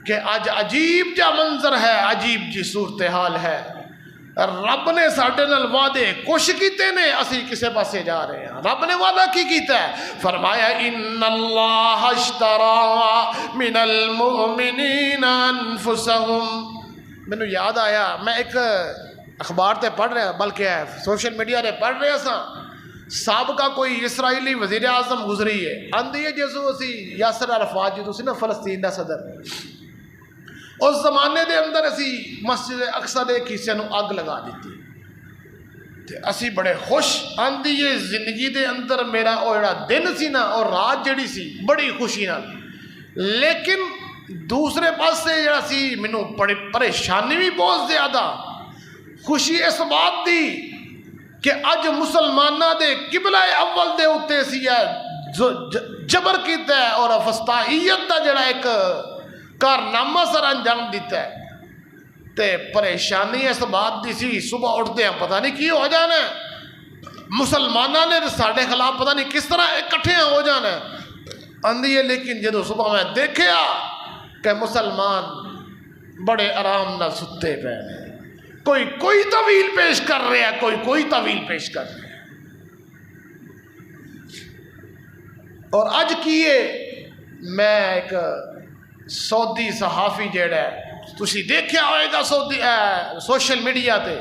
کہ اج عجیب جا منظر ہے، عجیب جی صورتحال ہے. رب نے ساڈے نال وعدے کچھ کیتے نے، اسی کسے پاسے جا رہے ہیں. رب نے وعدہ کی کیتا ہے؟ فرمایا ان اللہ اشترى من المؤمنین انفسهم. مینوں یاد آیا، میں ایک اخبار تے پڑھ رہا، بلکہ سوشل میڈیا تے پڑھ رہا سا، سابقہ کوئی اسرائیلی وزیر اعظم گزری ہے، آندی ہے جسو اسی یاسر عرفات جدو سی نا فلسطین دا صدر، اس زمانے دے اندر اسی مسجد اقصی دے کسے نو اگ لگا دیتی تے اسی بڑے خوش. آندی ہے زندگی دے اندر میرا او جڑا دن سی نا اور رات جڑی سی بڑی خوشی نال، لیکن دوسرے پاسے جڑا سی مینوں بڑی پریشانی بھی بہت زیادہ. خوشی اس بات دی کہ اج مسلمانہ دے قبلہ اول دے اتے سی جبر کیتا ہے اور افسطائیت دا جڑا ایک کارنامہ سر انجام دیتا ہے. تے پریشانی اس بات دی سی صبح اٹھتے ہیں پتہ نہیں کی ہو جانا ہے، مسلمانہ نے ساڑھے خلاف پتہ نہیں کس طرح اکٹھے ہو جانا ہے. آندھی ہے لیکن جدو صبح میں دیکھیا کہ مسلمان بڑے آرام نہ ستے پے ہیں، کوئی طویل پیش کر رہا ہے، کوئی طویل پیش کر رہا ہے. اور اج کیے میں ایک سعودی صحافی جیڑا ہے تسی دیکھیا ہوئے گا سعودی سوشل میڈیا تے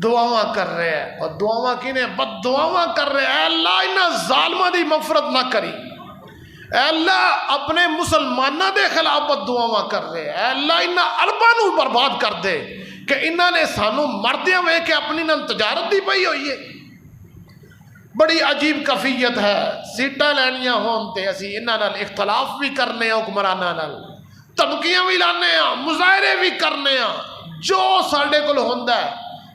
دعاواں کر رہے ہیں، اور دعاواں کینے بد دعاواں کر رہے ہیں. اے اللہ انہاں ظالماں دی مغفرت نہ کری، اے اللہ اپنے مسلمانہ دے خلاف بد دعاواں کر رہے ہیں، اے اللہ انہاں عرباں نو برباد کر دے کہ انہاں نے سانو مردیاں وے کہ اپنی نال تجارت دی پئی ہوئی ہے. بڑی عجیب کفیت ہے، سیٹاں لینیاں ہون تے اسی انہاں نال اختلاف بھی کرنے ہیں، حکمراناں نال دھمکیاں بھی لانے ہیں، مظاہرے بھی کرنے ہیں، جو ساڈے کول ہوندا ہے.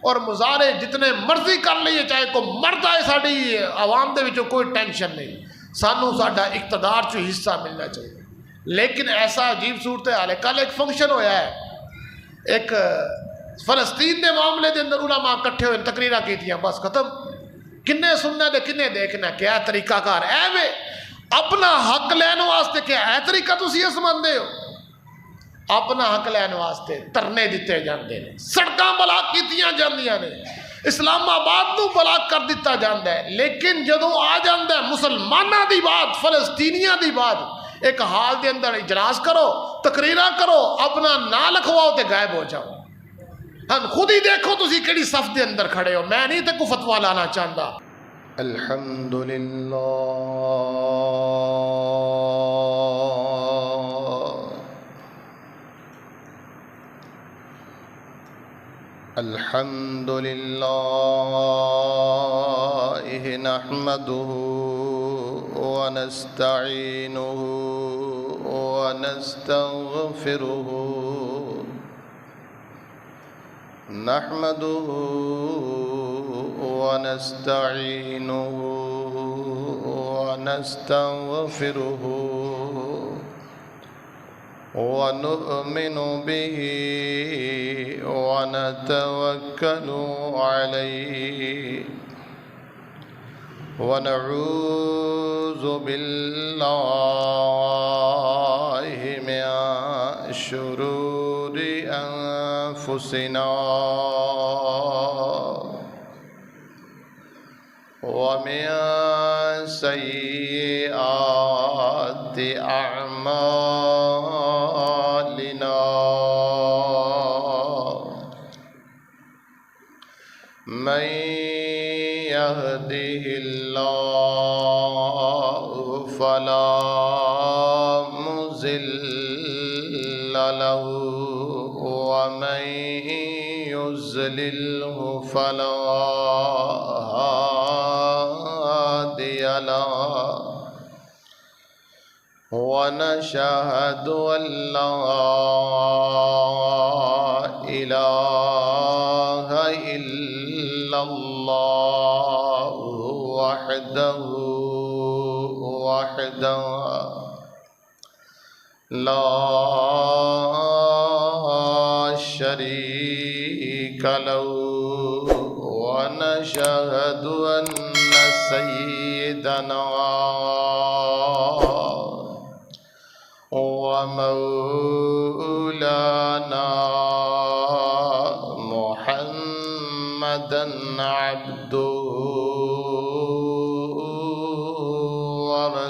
اور مظاہرے جتنے مرضی کر لئیے، چاہے کوئی مرد آئے ساڈی عوام دے وچوں کوئی ٹینشن نہیں، سانو ساڈا اقتدار چوں حصہ ملنا چاہیے. لیکن ایسا عجیب صورتحال ہے. کل ایک فنکشن ہویا ہے، ایک فلسطین دے معاملے دے اندر علماء کٹھے ہوئے تقریراں کیتیاں، بس ختم. کنے سننا دے کنے دیکھنا، کیا طریقہ کار ہے وے اپنا حق لین واسطے، کیا ہے طریقہ تسی اس مندے ہو؟ اپنا حق لین واسطے ترنے دیتے جاندے نے، سڑکاں بلاک کیتیاں جاندیاں نے، اسلام آباد نو بلاک کر دیتا جاندہ ہے. لیکن جدوں آ جاندہ ہے مسلمانہ دی بات، فلسطینیاں دی بات، ایک حال دے اندر اجلاس کرو، تقریرہ کرو، اپنا نا لکھواؤ تے غائب ہو جاؤ. ہم خود ہی دیکھو تسی کیڑی صف دے اندر کھڑے ہو، میں نہیں تے کو فتویٰ لانا چاہتا. الحمدللہ الحمدللہ نحمده ونستعینه ونستغفره نحمده ونستعینه ونستغفره ونؤمن به ونتوكل عليه ونعوذ بالله من شرور أنفسنا ومن سيئات أعمالنا من يهده الله فلا مضل له ومن يضلله فلا هادي له ونشهد أن لا إله إلا الله وحده لا شريك له ونشهد أن سيدنا ومولانا محمدا عبده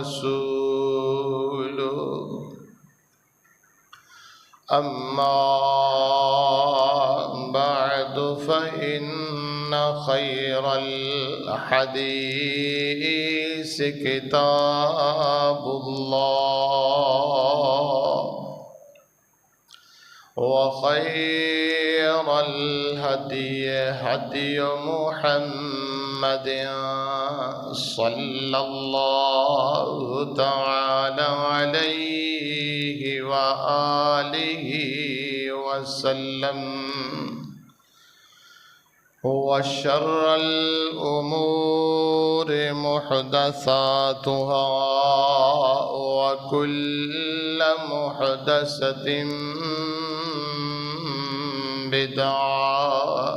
ورسوله أما بعد فإن خير الحديث كتاب الله وخير الهدي هدي محمد صلى الله تعالى عليه وآله وسلم وشر الأمور محدثاتها وكل محدثة بدعة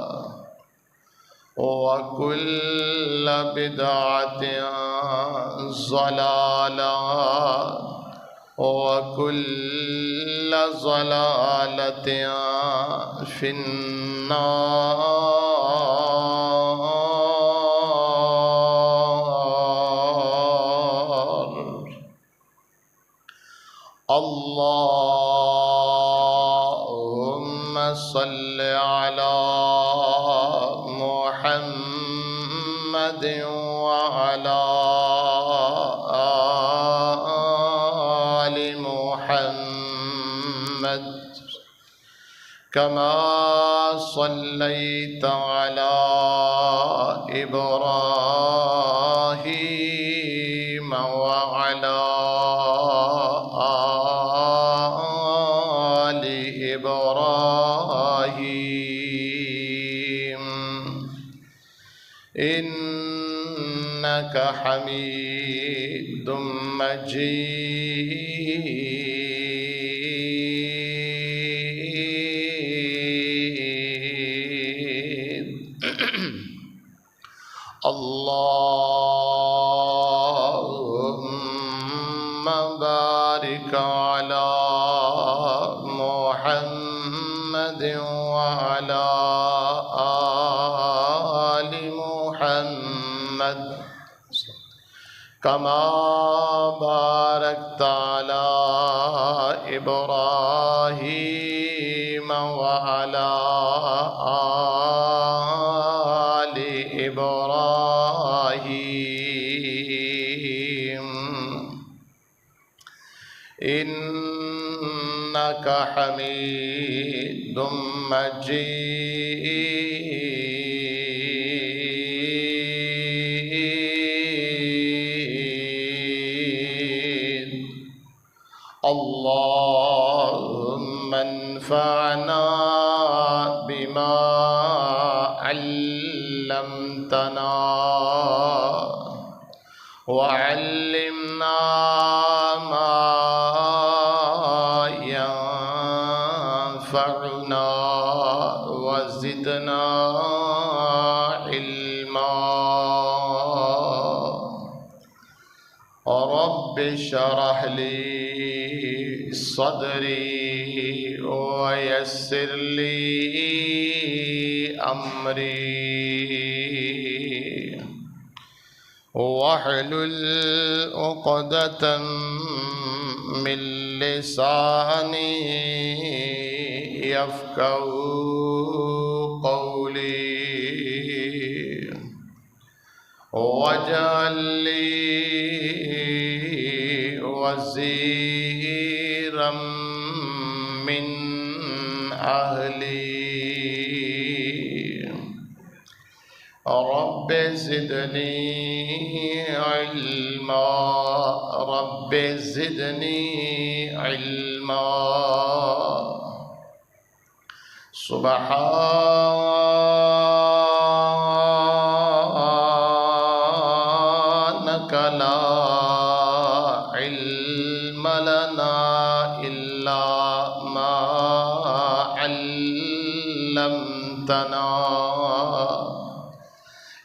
وكل بدعة ضلالة وكل ضلالة في النار. اللهم صل على محمد وعلى آل محمد كما صليت على إبراهيم وعلى آل إبراهيم إنك حميد مجيد. اللهم بارك على محمد وعلى آل محمد كما باركت على إبراهيم وعلى آل إبراهيم إنك حميد مجيد. اللهم انفعنا بما علمتنا وعلمنا ما ينفعنا وزدنا علما. رب اشرح لي صدري ويسر لي أمري واحلل عقدة من لساني يفقهوا قولي واجعل لي وزيرا من أهلي. رب زدني علما رب زدني علما. سبحانك لا علم لنا إلا ما علمتنا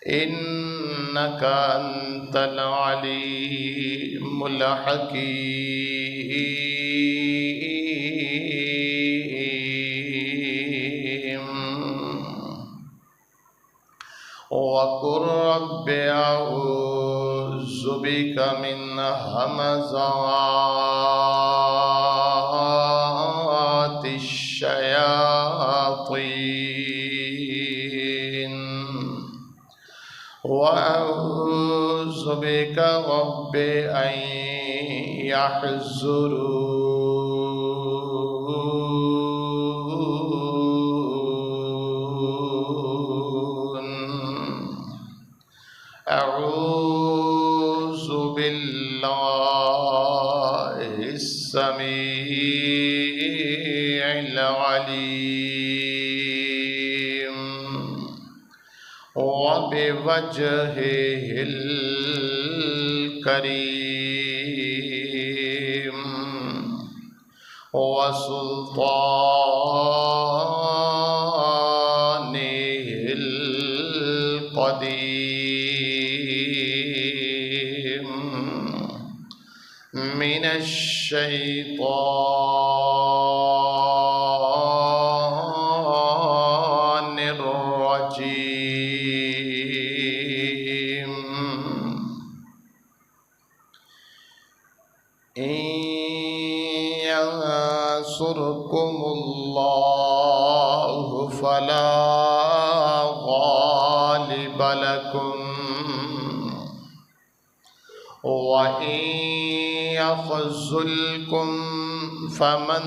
إنك أنت العليم الحكيم. رب أعوذ بك من همزات الشياطين وأعوذ بك رب أن يحضرون أعوذ بالله السميع العليم وبوجهه الكريم وسلطانه القديم من الشيطان الرجيم إن ينصركم الله فلا غالب لكم وإن يخذلكم فمن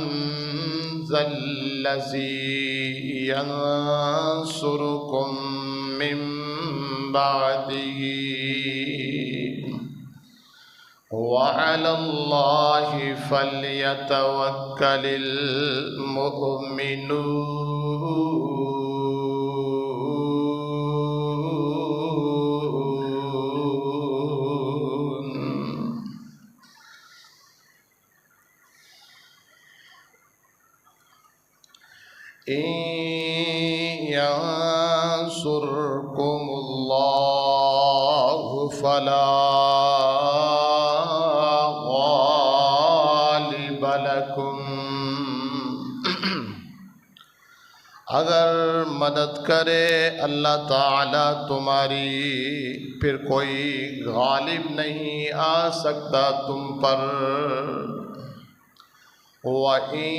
ذا الذي ينصركم من بعده وعلى الله فليتوكل المؤمنون إن ينصركم الله فلا غالب لكم اگر مدد کرے اللہ تعالیٰ تمہاری پھر کوئی غالب نہیں آ سکتا تم پر وَإِن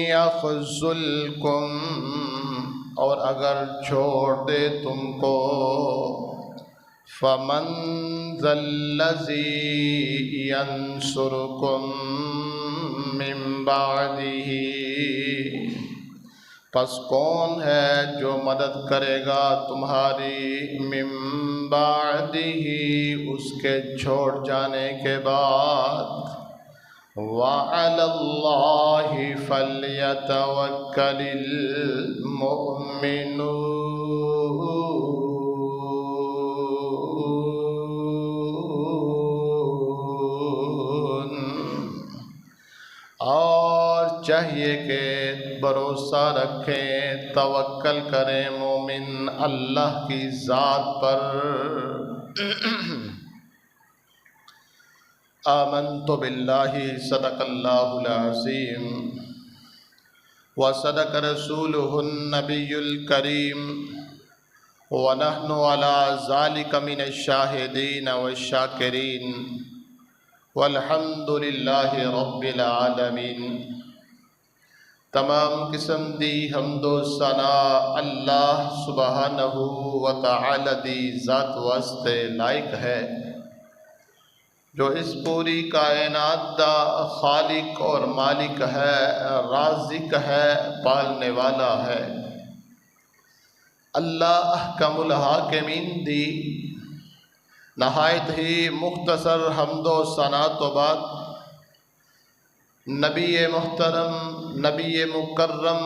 يَخْذُلْكُمْ اور اگر چھوڑ دے تم کو فَمَنْ ذَا الَّذِي يَنْصُرُكُمْ مِنْ بَعْدِهِ پس کون ہے جو مدد کرے گا تمہاری من بعدہ اس کے چھوڑ جانے کے بعد وَعَلَى اللَّهِ فَلْيَتَوَكَّلِ الْمُؤْمِنُونَ اور چاہیے کہ بھروسہ رکھیں توکل کریں مومن اللہ کی ذات پر آمنت باللہ صدق اللہ العظیم وصدق رسولہ النبی الکریم ونحن على ذلك من الشاہدین والشاکرین والحمد للہ رب العالمین تمام قسم دی حمد و ثنا اللہ سبحانہ و تعالی دی ذات واسطے لائق ہے جو اس پوری کائنات دا خالق اور مالک ہے رازق ہے پالنے والا ہے اللہ احکم الحاکمین دی نہایت ہی مختصر حمد و ثنا تو بعد نبی محترم نبی مکرم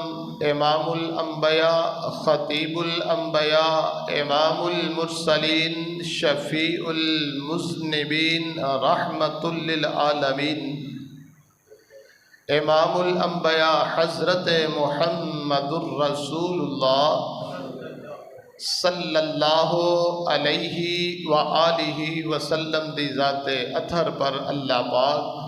امام الانبیاء خطیب الانبیاء امام المرسلین شفیع المذنبین رحمت للعالمین امام الانبیاء حضرت محمد الرسول اللہ صلی اللہ علیہ وآلہ وسلم دی ذات اطہر پر اللہ پاک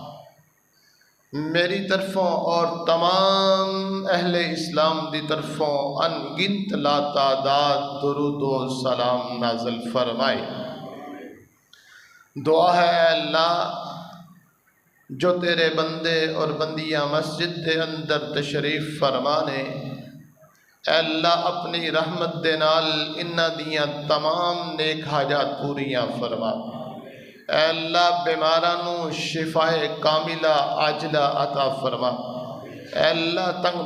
میری طرفوں اور تمام اہل اسلام دی طرفوں ان گنت لا تعداد درود و سلام نازل فرمائے۔ دعا ہے اے اللہ جو تیرے بندے اور بندیاں مسجد دے اندر تشریف فرمانے، اے اللہ اپنی رحمت دے نال انہاں دیاں تمام نیک حاجات پوریاں فرما۔ اے اللہ بیماراں نو شفائے کاملہ عاجلہ عطا فرما۔ اے اللہ تنگ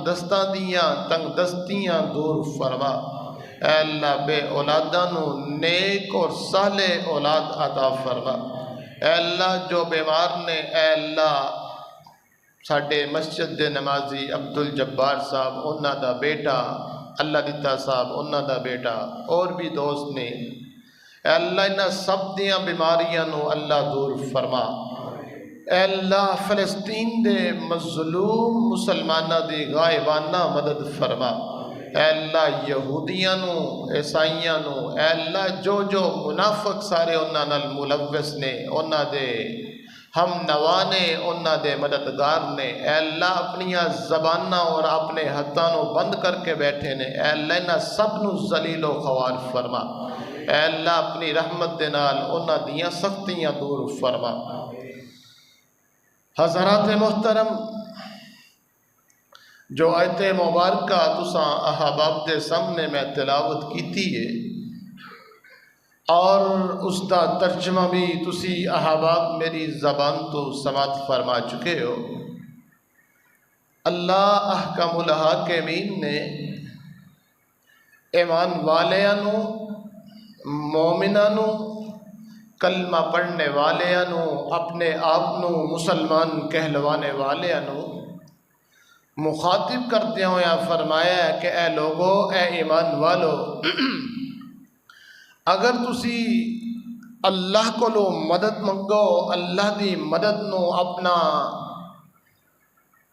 دستیاں دور فرما۔ اے اللہ بے اولاداں نو نیک اور صالح اولاد عطا فرما۔ اے اللہ جو بیمار نے، اے اللہ ساڈے مسجد دے نمازی عبدالجبار صاحب انہاں دا بیٹا، اللہ دیتا صاحب انہاں دا بیٹا، اور بھی دوست نے، اے اللہ انہاں سب دیاں بیماریاں نو اللہ دور فرما۔ اے اللہ فلسطین دے مظلوم مسلمانہ دی غائبانہ مدد فرما۔ اے اللہ یہودیاں نو، عیسائیاں نو، اے اللہ جو منافق سارے انہاں نال ملوث نے، انہاں دے ہم نوا نے، انہاں دے مددگار نے، اے اللہ اپنیاں زباناں اور اپنے ہتھاں نو بند کر کے بیٹھے نے، اے اللہ انہاں سب نو ذلیل و خوار فرما۔ اے اللہ اپنی رحمت دے نال انہاں دیاں سختیاں دور فرما۔ حضرات محترم، جو آیت مبارکہ تساں احباب دے سامنے میں تلاوت کیتی ہے اور اس دا ترجمہ بھی تسی احباب میری زبان تو سماعت فرما چکے ہو، اللہ احکم الحاکمین نے ایمان والیاں مومنانو کلمہ پڑھنے والیاں اپنے آپ نو مسلمان کہلوانے والیاں مخاطب کرتے ہویا فرمایا ہے کہ اے لوگو، اے ایمان والو، اگر تسی اللہ کو لو مدد منگو، اللہ دی مدد نو اپنا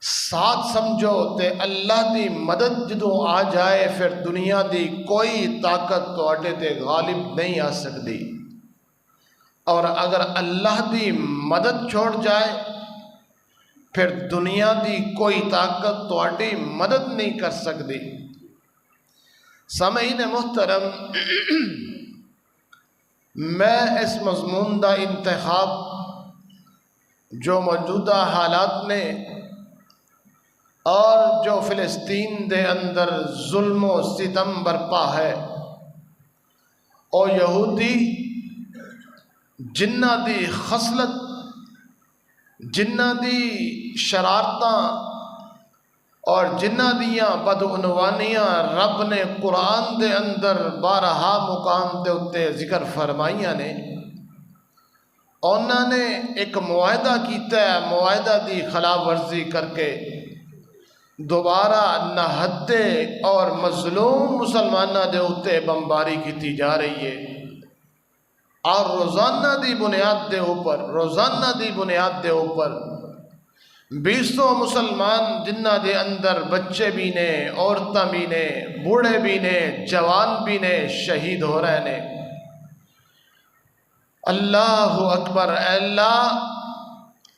ساتھ سمجھو تے اللہ دی مدد جدوں آ جائے پھر دنیا دی کوئی طاقت تواڈے تے غالب نہیں آ سکتی، اور اگر اللہ دی مدد چھوڑ جائے پھر دنیا دی کوئی طاقت تواڈی مدد نہیں کر سکتی۔ سامعین محترم، میں اس مضمون دا انتخاب جو موجودہ حالات نے اور جو فلسطین دے اندر ظلم و ستم برپا ہے، اور یہودی جنہ دی خصلت، جنہ دی شرارتاں اور جنہ دیاں بدعنوانیاں رب نے قرآن دے اندر بارہا مقام دے اتے ذکر فرمائیاں نے، انہوں نے ایک معاہدہ کیتا ہے، معاہدہ دی خلاف ورزی کر کے دوبارہ نہتے اور مظلوم مسلمانہ دے اتے بمباری کیتی جا رہی ہے، اور روزانہ دی بنیاد دے اوپر 200 مسلمان جنہ دے اندر بچے بھی نے، عورتاں بھی نے، بوڑھے بھی نے، جوان بھی نے، شہید ہو رہے نے۔ اللہ اکبر، اے اللہ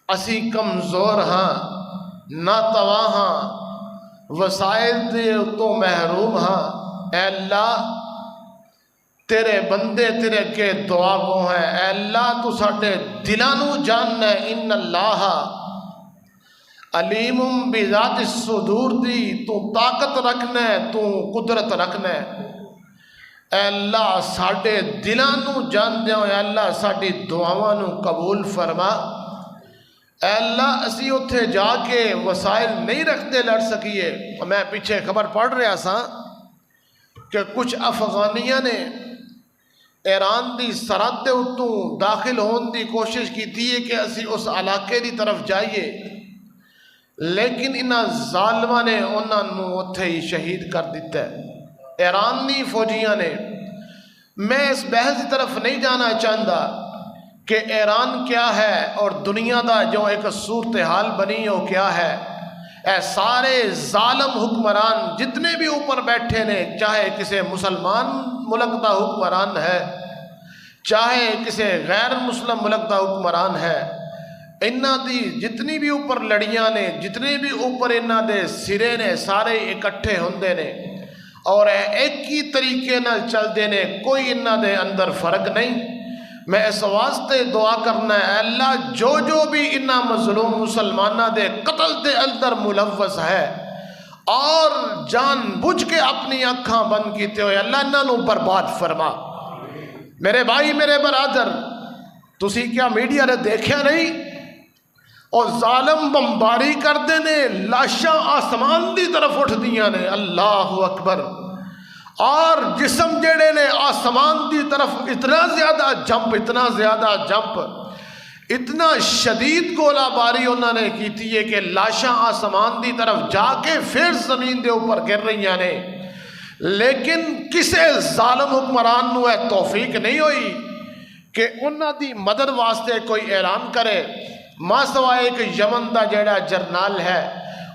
اسی کمزور ہاں، ناتواں ہاں، وسائل دے تو محروم ہاں، اے اللہ تیرے بندے تیرے کے دعا گو ہیں، اے اللہ تو ساڈے دلانو جاننا ہے، ان اللہ علیم بذات الصدور دی تو طاقت رکھنا ہے، تو قدرت رکھنا ہے، اے اللہ ساڈے دلانو جان دیو، اے اللہ ساڈی دعاواں نو قبول فرما۔ اے اللہ اسی اتھے جا کے وسائل نہیں رکھتے لڑ سکیے۔ میں پیچھے خبر پڑھ رہا سا کہ کچھ افغانیاں نے ایران دی سرحد دے اتوں داخل ہون دی کوشش کی تھی کہ اسی اس علاقے دی طرف جائیے، لیکن انہاں ظالماں نے انہاں نو اتھے ہی شہید کر دیتا ہے، ایرانی فوجیاں نے۔ میں اس بحث کی طرف نہیں جانا چاہتا کہ ایران کیا ہے اور دنیا دا جو ایک صورتحال بنی ہو کیا ہے۔ اے سارے ظالم حکمران جتنے بھی اوپر بیٹھے نے، چاہے کسی مسلمان ملک دا حکمران ہے، چاہے کسی غیر مسلم ملک دا حکمران ہے، انہاں دی جتنی بھی اوپر لڑیاں نے، جتنے بھی اوپر انہاں دے سرے نے، سارے اکٹھے ہوندے نے اور ایک ہی طریقے نال چلدے نے، کوئی انہاں دے اندر فرق نہیں۔ میں اس واسطے دعا کرنا ہے اللہ جو جو بھی انہاں مظلوم مسلمانہ دے قتل دے اندر ملوث ہے اور جان بوجھ کے اپنی آنکھاں بند کیتے ہوئے، اللہ انہاں نو برباد فرما۔ میرے بھائی میرے برادر، تسی کیا میڈیا نے دیکھیا نہیں؟ اور ظالم بمباری کردے نے، لاشاں آسمان دی طرف اٹھ دیاں نے، اللہ اکبر، اور جسم جڑے نے آسمان دی طرف اتنا زیادہ جمپ، اتنا شدید گولہ باری انہوں نے کیتی ہے کہ لاشاں آسمان دی طرف جا کے پھر زمین دے اوپر گر رہی نے، لیکن کسے ظالم حکمران نو ہے توفیق نہیں ہوئی کہ انہاں دی مدد واسطے کوئی اعلان کرے، ماں سوائے ایک یمن دا جڑا جرنال ہے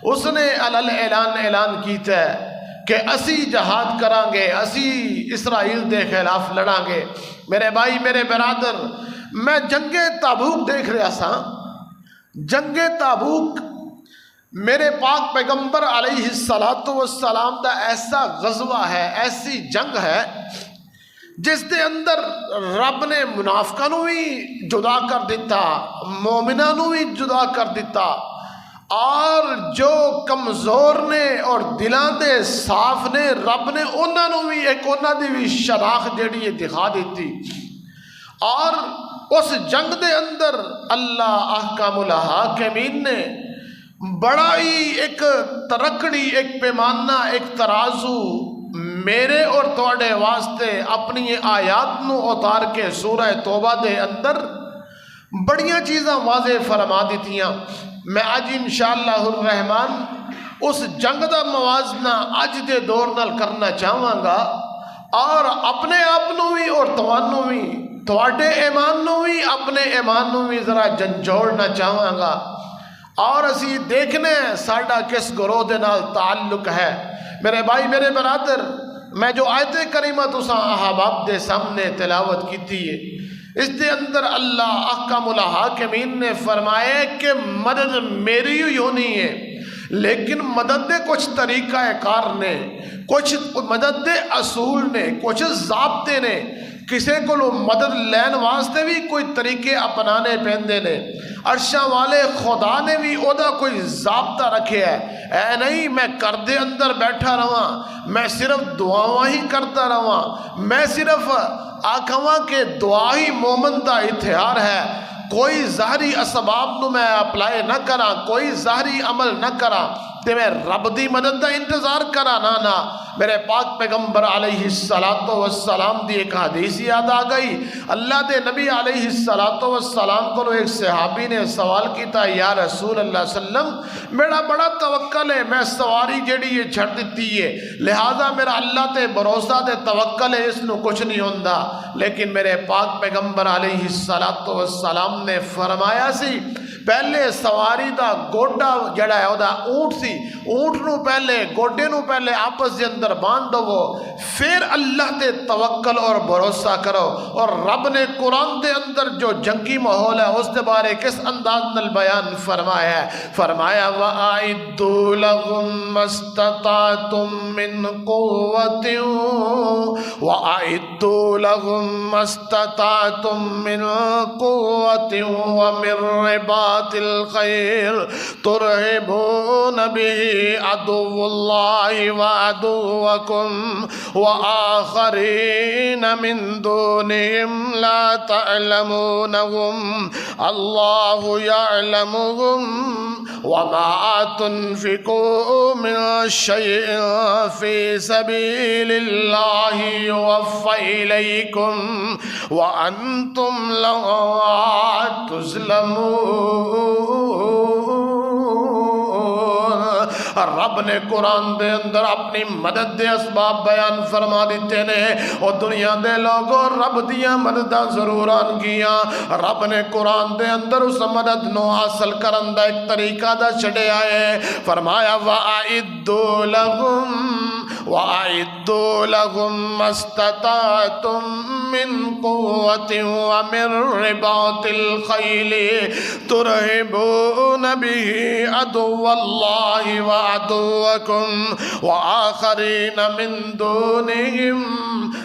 اس نے اعلان کیتا ہے کہ اسی جہاد کران گے، اسی اسرائیل دے خلاف لڑاں گے۔ میرے بھائی میرے برادر، میں جنگ تابوک دیکھ رہا سا، جنگ تابوک میرے پاک پیغمبر علیہ السلام دا ایسا غزوہ ہے، ایسی جنگ ہے جس دے اندر رب نے منافقاں نو بھی جدا کر دیتا، مومناں نو بھی جدا کر دیتا، اور جو کمزور نے اور دلاں دے صاف نے رب نے انہاں نو بھی ایک انہاں دی بھی شناخت جڑی ہے دکھا دیتی۔ اور اس جنگ دے اندر اللہ احکام الحاکمین نے بڑا ہی ایک ترکڑی، ایک پیمانہ، ایک ترازو میرے اور تواڈے واسطے اپنی آیات نو اتار کے سورہ توبہ دے اندر بڑیاں چیزاں واضح فرما دیتیاں۔ میں اج انشاءاللہ الرحمن اس جنگ دا موازنہ اج دے دور نال کرنا چاہواں گا، اور اپنے آپ نو بھی اور توانو بھی، تواڈے ایمان نو بھی اپنے ایمان نو بھی ذرا جنجوڑنا چاہواں گا، اور اسی دیکھنے ساڈا کس گروہ دے نال تعلق ہے۔ میرے بھائی میرے برادر، میں جو آیت کریمہ تساں احباب دے سامنے تلاوت کیتی ہے، اس دے اندر اللہ احکام الحاکمین نے فرمایا کہ مدد میری ہی ہونی ہے، لیکن مدد دے کچھ طریقہ کار نے، کچھ مدد دے اصول نے، کچھ ضابطے نے، کسے کو مدد لین واسطے بھی کوئی طریقے اپنانے پیندے نے۔ عرشاں والے خدا نے بھی او دا کوئی ضابطہ رکھے ہے، اے نہیں میں کردے اندر بیٹھا رہاں، میں صرف دعاواں ہی کرتا رہاں، میں صرف آکھواں کہ دعا ہی مومن دا اتحار ہے، کوئی ظاہری اسباب نو میں اپلائی نہ کراں، کوئی ظاہری عمل نہ کراں تے میں رب دی مدد دا انتظار کراں، نہ میرے پاک پیغمبر علیہ السلام دی ایک حدیث یاد آ گئی۔ اللہ دے نبی علیہ السلام کو ایک صحابی نے سوال کیتا، یا رسول اللہ صلی اللہ علیہ وسلم میرا بڑا توکل ہے، میں سواری جڑی یہ چھڑ دیتی ہے، لہذا میرا اللہ تے بھروسہ تے توکل ہے، اس نو کچھ نہیں ہوندا، لیکن میرے پاک پیغمبر علیہ السلام نے فرمایا سی پہلے سواری دا گوڈا جڑا ہے او دا اونٹ سی، اونٹ نو پہلے گوڈے نو پہلے آپس دے اندر باندھ دو، پھر اللہ تے توکل اور بھروسہ کرو۔ اور رب نے قرآن دے اندر جو جنگی ماحول ہے اس دے بارے کس انداز نال بیان فرمایا ہے، فرمایا وَأَعِدُّوا لَهُم مَّا اسْتَطَعْتُم مِّن قُوَّةٍ وَأَعِدُّوا لَهُم مَّا اسْتَطَعْتُم مِّن قُوَّةٍ وَمِن رِّبَاطِ الخير ترهبون به عدو الله وعدوكم وآخرين من دونهم لا تعلمونهم الله يعلمهم وما تنفقوا من شيء في سبيل الله يوفى إليكم وأنتم لا تظلمون۔ رب نے قرآن دے اندر اپنی مدد دے اسباب بیان فرما دیتے نے، اور دنیا دے لوگوں رب دیاں مدداں ضرور آن گیاں۔ رب نے قرآن دے اندر اس مدد نو حاصل کرن دا ایک طریقہ دا چھڑے آئے، فرمایا وَأَعِدُّوا لَهُم وَأَعِدُّوا لَهُم مَّا اسْتَطَعْتُم مِّن قُوَّةٍ وَمِن رِّبَاطِ الْخَيْلِ تُرْهِبُونَ بِهِ عَدُوَّ اللَّهِ وَعَدُوَّكُمْ وَآخَرِينَ مِن دُونِهِمْ۔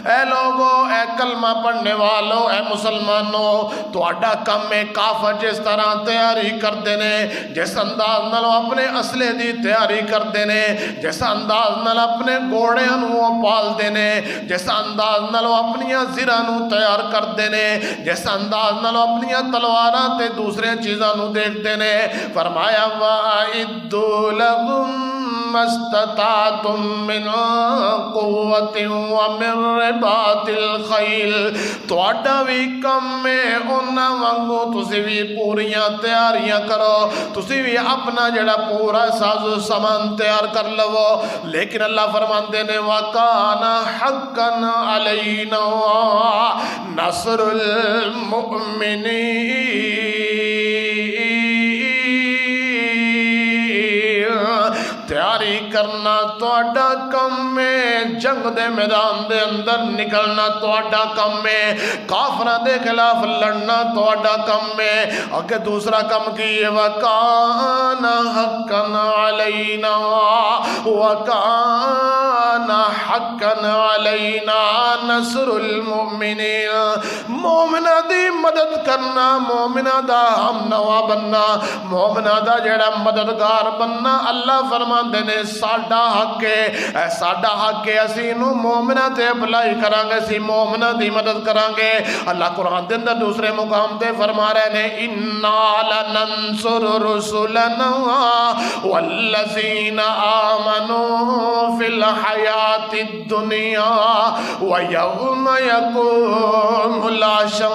اے لوگو، اے کلمہ پڑھنے والو، اے مسلمانوں، تہاڈا کم ہے کافر جس طرح تیاری کردے نے، جس انداز نال اپنے اسلحے دی تیاری کردے نے، جس انداز نال اپنے گھوڑیاں نوں پالدے نے، جس انداز نال اپنی زرہ نوں تیار کردے نے، جس انداز نال اپنی تلواراں تے دوسرے چیزاں نوں دیکھدے نے، فرمایا وَأَعِدُّوا لَهُم مَّا اسْتَطَعْتُم مِّن قُوَّةٍ وَمِن رِّبَاطِ الْخَيْلِ۔ تہاڈا وی کم ہے انہاں وانگو تسی بھی پوریاں تیاریاں کرو، تسی بھی اپنا جڑا پورا ساز و سامان تیار کر لو، لیکن اللہ فرماندے نے وَكَانَ حَقًّا عَلَيْنَا نَصْرُ الْمُؤْمِنِينَ۔ تیاری کرنا تہاڈا کم ہے، جنگ دے میدان دے اندر نکلنا تہاڈا کم ہے، کافراں دے خلاف لڑنا تہاڈا کم ہے۔ اگے دوسرا کم کی ہے وَكَانَ حَقًّا عَلَيْنَا وَكَانَ حَقًّا عَلَيْنَا نَصْرُ الْمُؤْمِنِينَ۔ مومنہ دی مدد کرنا، مومنہ دا ہم نوا بننا، مومنہ دا جڑا مددگار بننا، اللہ فرماندے نے ساڈا حق ہے، اے ساڈا حق ہے، اسی نو مومنہ تے بھلائی کران گے، اسی مومنہ دی مدد کران گے۔ اللہ قرآن دے اندر دوسرے مقام تے فرما رہے نے اِنَّا لَنَنصُرُ رُسُلَنَا وَالَّذِينَ آمَنُوا فِي الْحَيَاةِ الدُّنْيَا وَيَوْمَ يَقُومُ الْأَشْهَادُ۔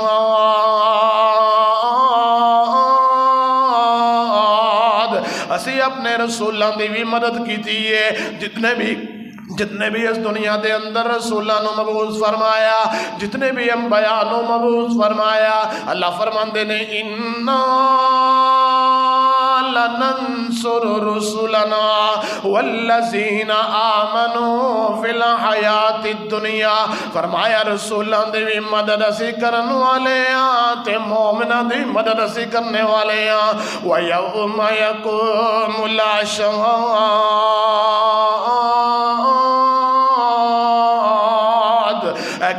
اسی اپنے رسولاں دی بھی مدد کیتی ہے، جتنے بھی اس دنیا دے اندر رسولاں نو مبعوث فرمایا، جتنے بھی انبیاء نو مبعوث فرمایا، اللہ فرماندے نے اِنَّا لَنَنصُرُ رُسُلَنَا وَالَّذِينَ آمَنُوا فِي الْحَيَاةِ الدُّنْيَا۔ فرمایا رسولاں دی بھی مدد اسی کرن والے ہاں تے مومناں دی مدد اسی کرنے والے ہاں۔ وَيَوْمَ يَقُومُ الْأَشْهَادُ۔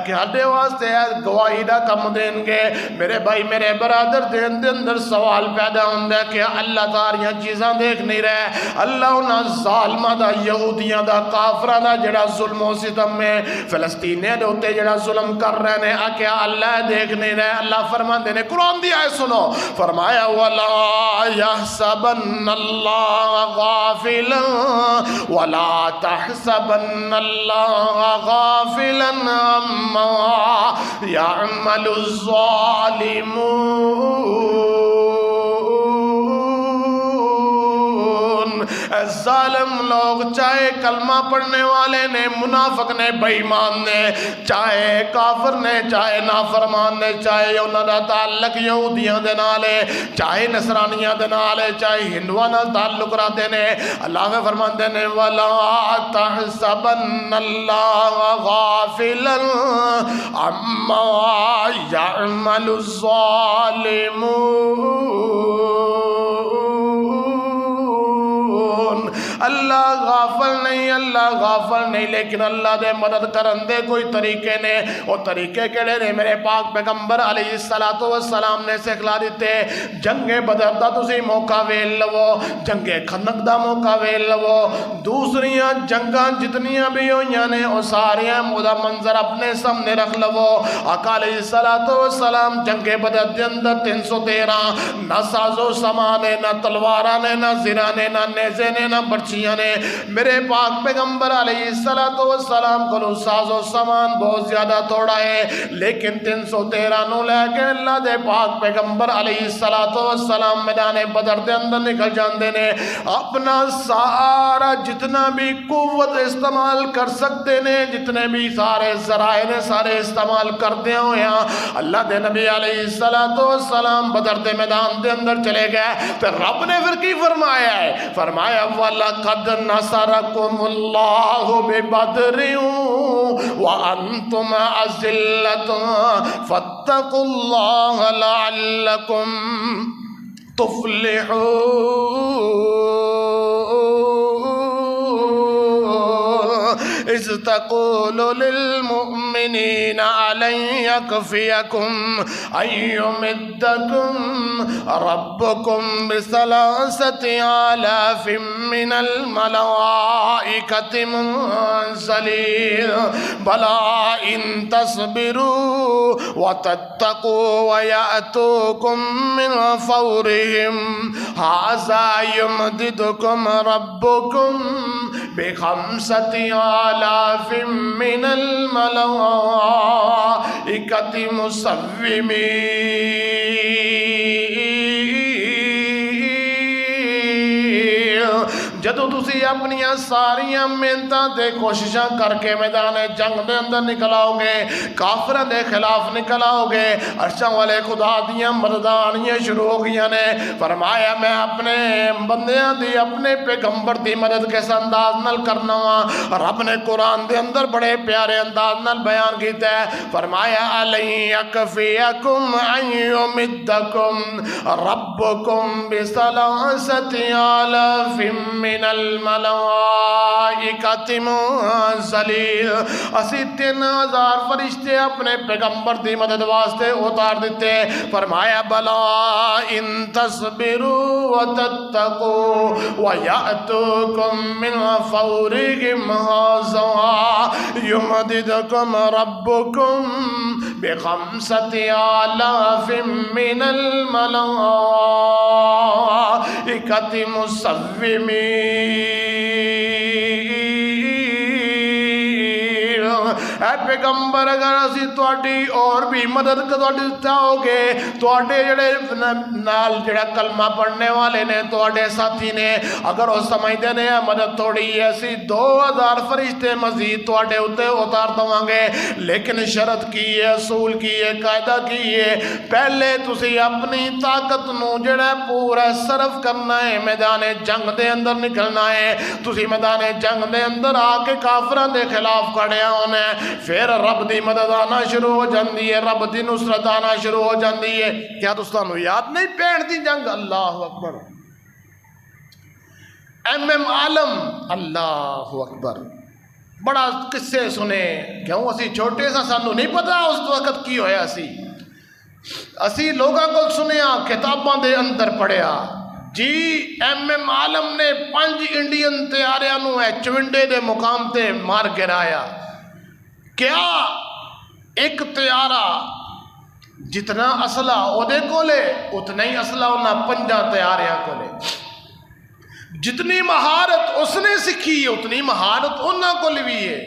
کہاڈے واسطے گواہی دا کم دین گے۔ میرے بھائی میرے برادر دین دے اندر سوال پیدا ہوندہ ہے کہ اللہ تاریاں چیزاں دیکھ نہیں رہے، اللہ انہاں ظالمہ دا، یہودیاں دا، کافرہ دا جڑا ظلم و ستم میں فلسطینیاں دے ہوتے جڑا ظلم کر رہے ہیں، کیا اللہ دیکھ نہیں رہے؟ اللہ فرماندے نے قرآن دی آئے سنو، فرمایا وَلَا يَحْسَبَنَّ اللَّهَ غَافِلًا وَلَا تَحْسَبَنَّ اللَّهَ غَافِلًا عَمَّا يَعْمَلُ الظَّالِمُونَ۔ ظالم لوگ چاہے کلمہ پڑھنے والے نے، منافق نے، بے ایمان نے، چاہے کافر نے، چاہے نافرمان نے، چاہے انہاں دا تعلق یہودیاں دے نال ہے، چاہے نصرانیاں دے نال ہے، چاہے ہندوؤں نال تعلق رکھدے نے، اللہ میں فرماندے نے وَلَا تَحْسَبَنَّ اللَّهَ غَافِلًا عَمَّا يَعْمَلُ الظَّالِمُونَ۔ اللہ غافل نہیں، اللہ غافل نہیں، لیکن اللہ دے مدد کرن دے کوئی طریقے نے، وہ طریقے کیڑے نے میرے پاک پیغمبر علیہ السلام نے سکھلا دیتے۔ جنگ بدر دا تسی موقع ویل لو، جنگ خندق دا موقع ویل لو، دوسریاں جنگاں جتنیاں بھی ہوئیاں نے وہ ساریاں دا منظر اپنے سامنے رکھ لو۔ آقا علیہ السلام جنگ بدر دے اندر 313 نہ سازو سامان ہے، نہ تلواراں نے، نہ زرہ نے، نہ نیزے نے، نہ برچیاں نے۔ میرے پاک پیغمبر علیہ السلام کو ساز و سامان بہت زیادہ تھوڑا ہے، لیکن 313 نو لے کے اللہ دے پاک پیغمبر علیہ السلام میدان بدر دے اندر نکل جاندے نے، اپنا سارا جتنا بھی قوت استعمال کر سکتے نے، جتنے بھی سارے ذرائع نے سارے استعمال کرتے ہوئے ہیں۔ اللہ دے نبی علیہ السلام بدر دے میدان دے اندر چلے گئے تو رب نے پھر کی فرمایا ہے؟ فرمایا وَلَقَدْ لقد نصرکمُ ببدر وانتم اذلۃ فاتقوا اللہ لعلکم تفلحون اذ تقول للمؤمنین ألن يكفيكم أن يمدكم ربكم ب3,000 من الملائكة منزلين بلى إن تصبروا وتتقوا ويأتوكم من فورهم هذا يمددكم ربكم ب5,000 من الملائكة مسومين جدو تسی اپنی ساریاں محنتاں تے کوششاں کر کے میدان جنگ دے اندر نکل آؤ گے، کافراں دے خلاف نکل آؤ گے، عرشاں والے خدا دیاں مدداں آنیاں شروع ہو گئی نے۔ فرمایا میں اپنے بندیاں دی اپنے پیغمبر دی مدد کس انداز نال کرنا وا؟ رب نے قرآن دے اندر بڑے پیارے انداز نال بیان کیتا ہے۔ فرمایا أَلَن يَكْفِيَكُمْ أَن يُمِدَّكُمْ رَبُّكُمْ ب3,000 من الملائکۃ منزلین۔ اسی 3,000 فرشتے اپنے پیغمبر دی مدد واسطے اتار دیتے۔ فرمایا بلا ان تصبروا وتتقوا ویأتوکم من فورہم ھذا یمددکم ربکم ب5,000 من الملائکۃ مسومین۔ اے پیغمبر اگر اسی تواڈی اور بھی مدد تواڈی چاہو گے، تواڈے جڑے نال جڑا کلمہ پڑھنے والے نے تواڈے ساتھی نے اگر وہ سمجھدے نے مدد تھوڑی ہے، اسی 2,000 فرشتے مزید تواڈے اوتے اتار دواں گے، لیکن شرط کی ہے، اصول کی ہے، قاعدہ کی ہے، پہلے تسی اپنی طاقت نو جڑا پورا صرف کرنا ہے، میدان جنگ دے اندر نکلنا ہے۔ تسی میدان جنگ دے اندر آ کے کافراں دے خلاف کھڑے ہونا ہے، پھر رب دی مدد آنا شروع ہو جاندی ہے، رب دی نصرت آنا شروع ہو جاندی ہے۔ کیا دوستانو یاد نہیں پینٹ دی جنگ؟ اللہ اکبر۔ ایم عالم، اللہ اکبر۔ بڑا قصے سنے، کیوں اسی چھوٹے سا سانو نہیں پتا اس وقت کی ہویا سی، اسی لوگاں کو سنیا، کتاباں دے اندر پڑھیا جی ایم عالم نے 5 انڈین طیاریاں نو چونڈے دے مقام تے مار گرایا۔ کیا ایک طیارہ جتنا اسلحہ او دے کولے اتنا ہی اسلحہ انہاں 5 طیاریاں کولے، جتنی مہارت اس نے سکھی ہے اتنی مہارت انہاں کول بھی ہے۔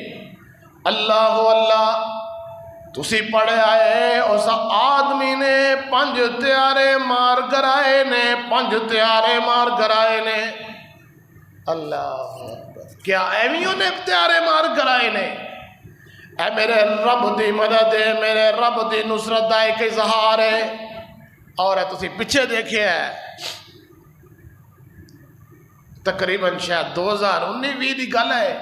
اللہ اللہ تسی پڑھے آئے اس آدمی نے 5 طیارے مار گرائے نے، 5 طیارے مار گرائے نے۔ اللہ اکبر۔ کیا ایویوں نے طیارے مار گرائے نے؟ اے میرے رب دی مدد ہے، میرے رب دی نصرت دا ایک اظہار ہے۔ اور تسی پیچھے دیکھے ہے تقریباً شاید 2019 دی گل ہے،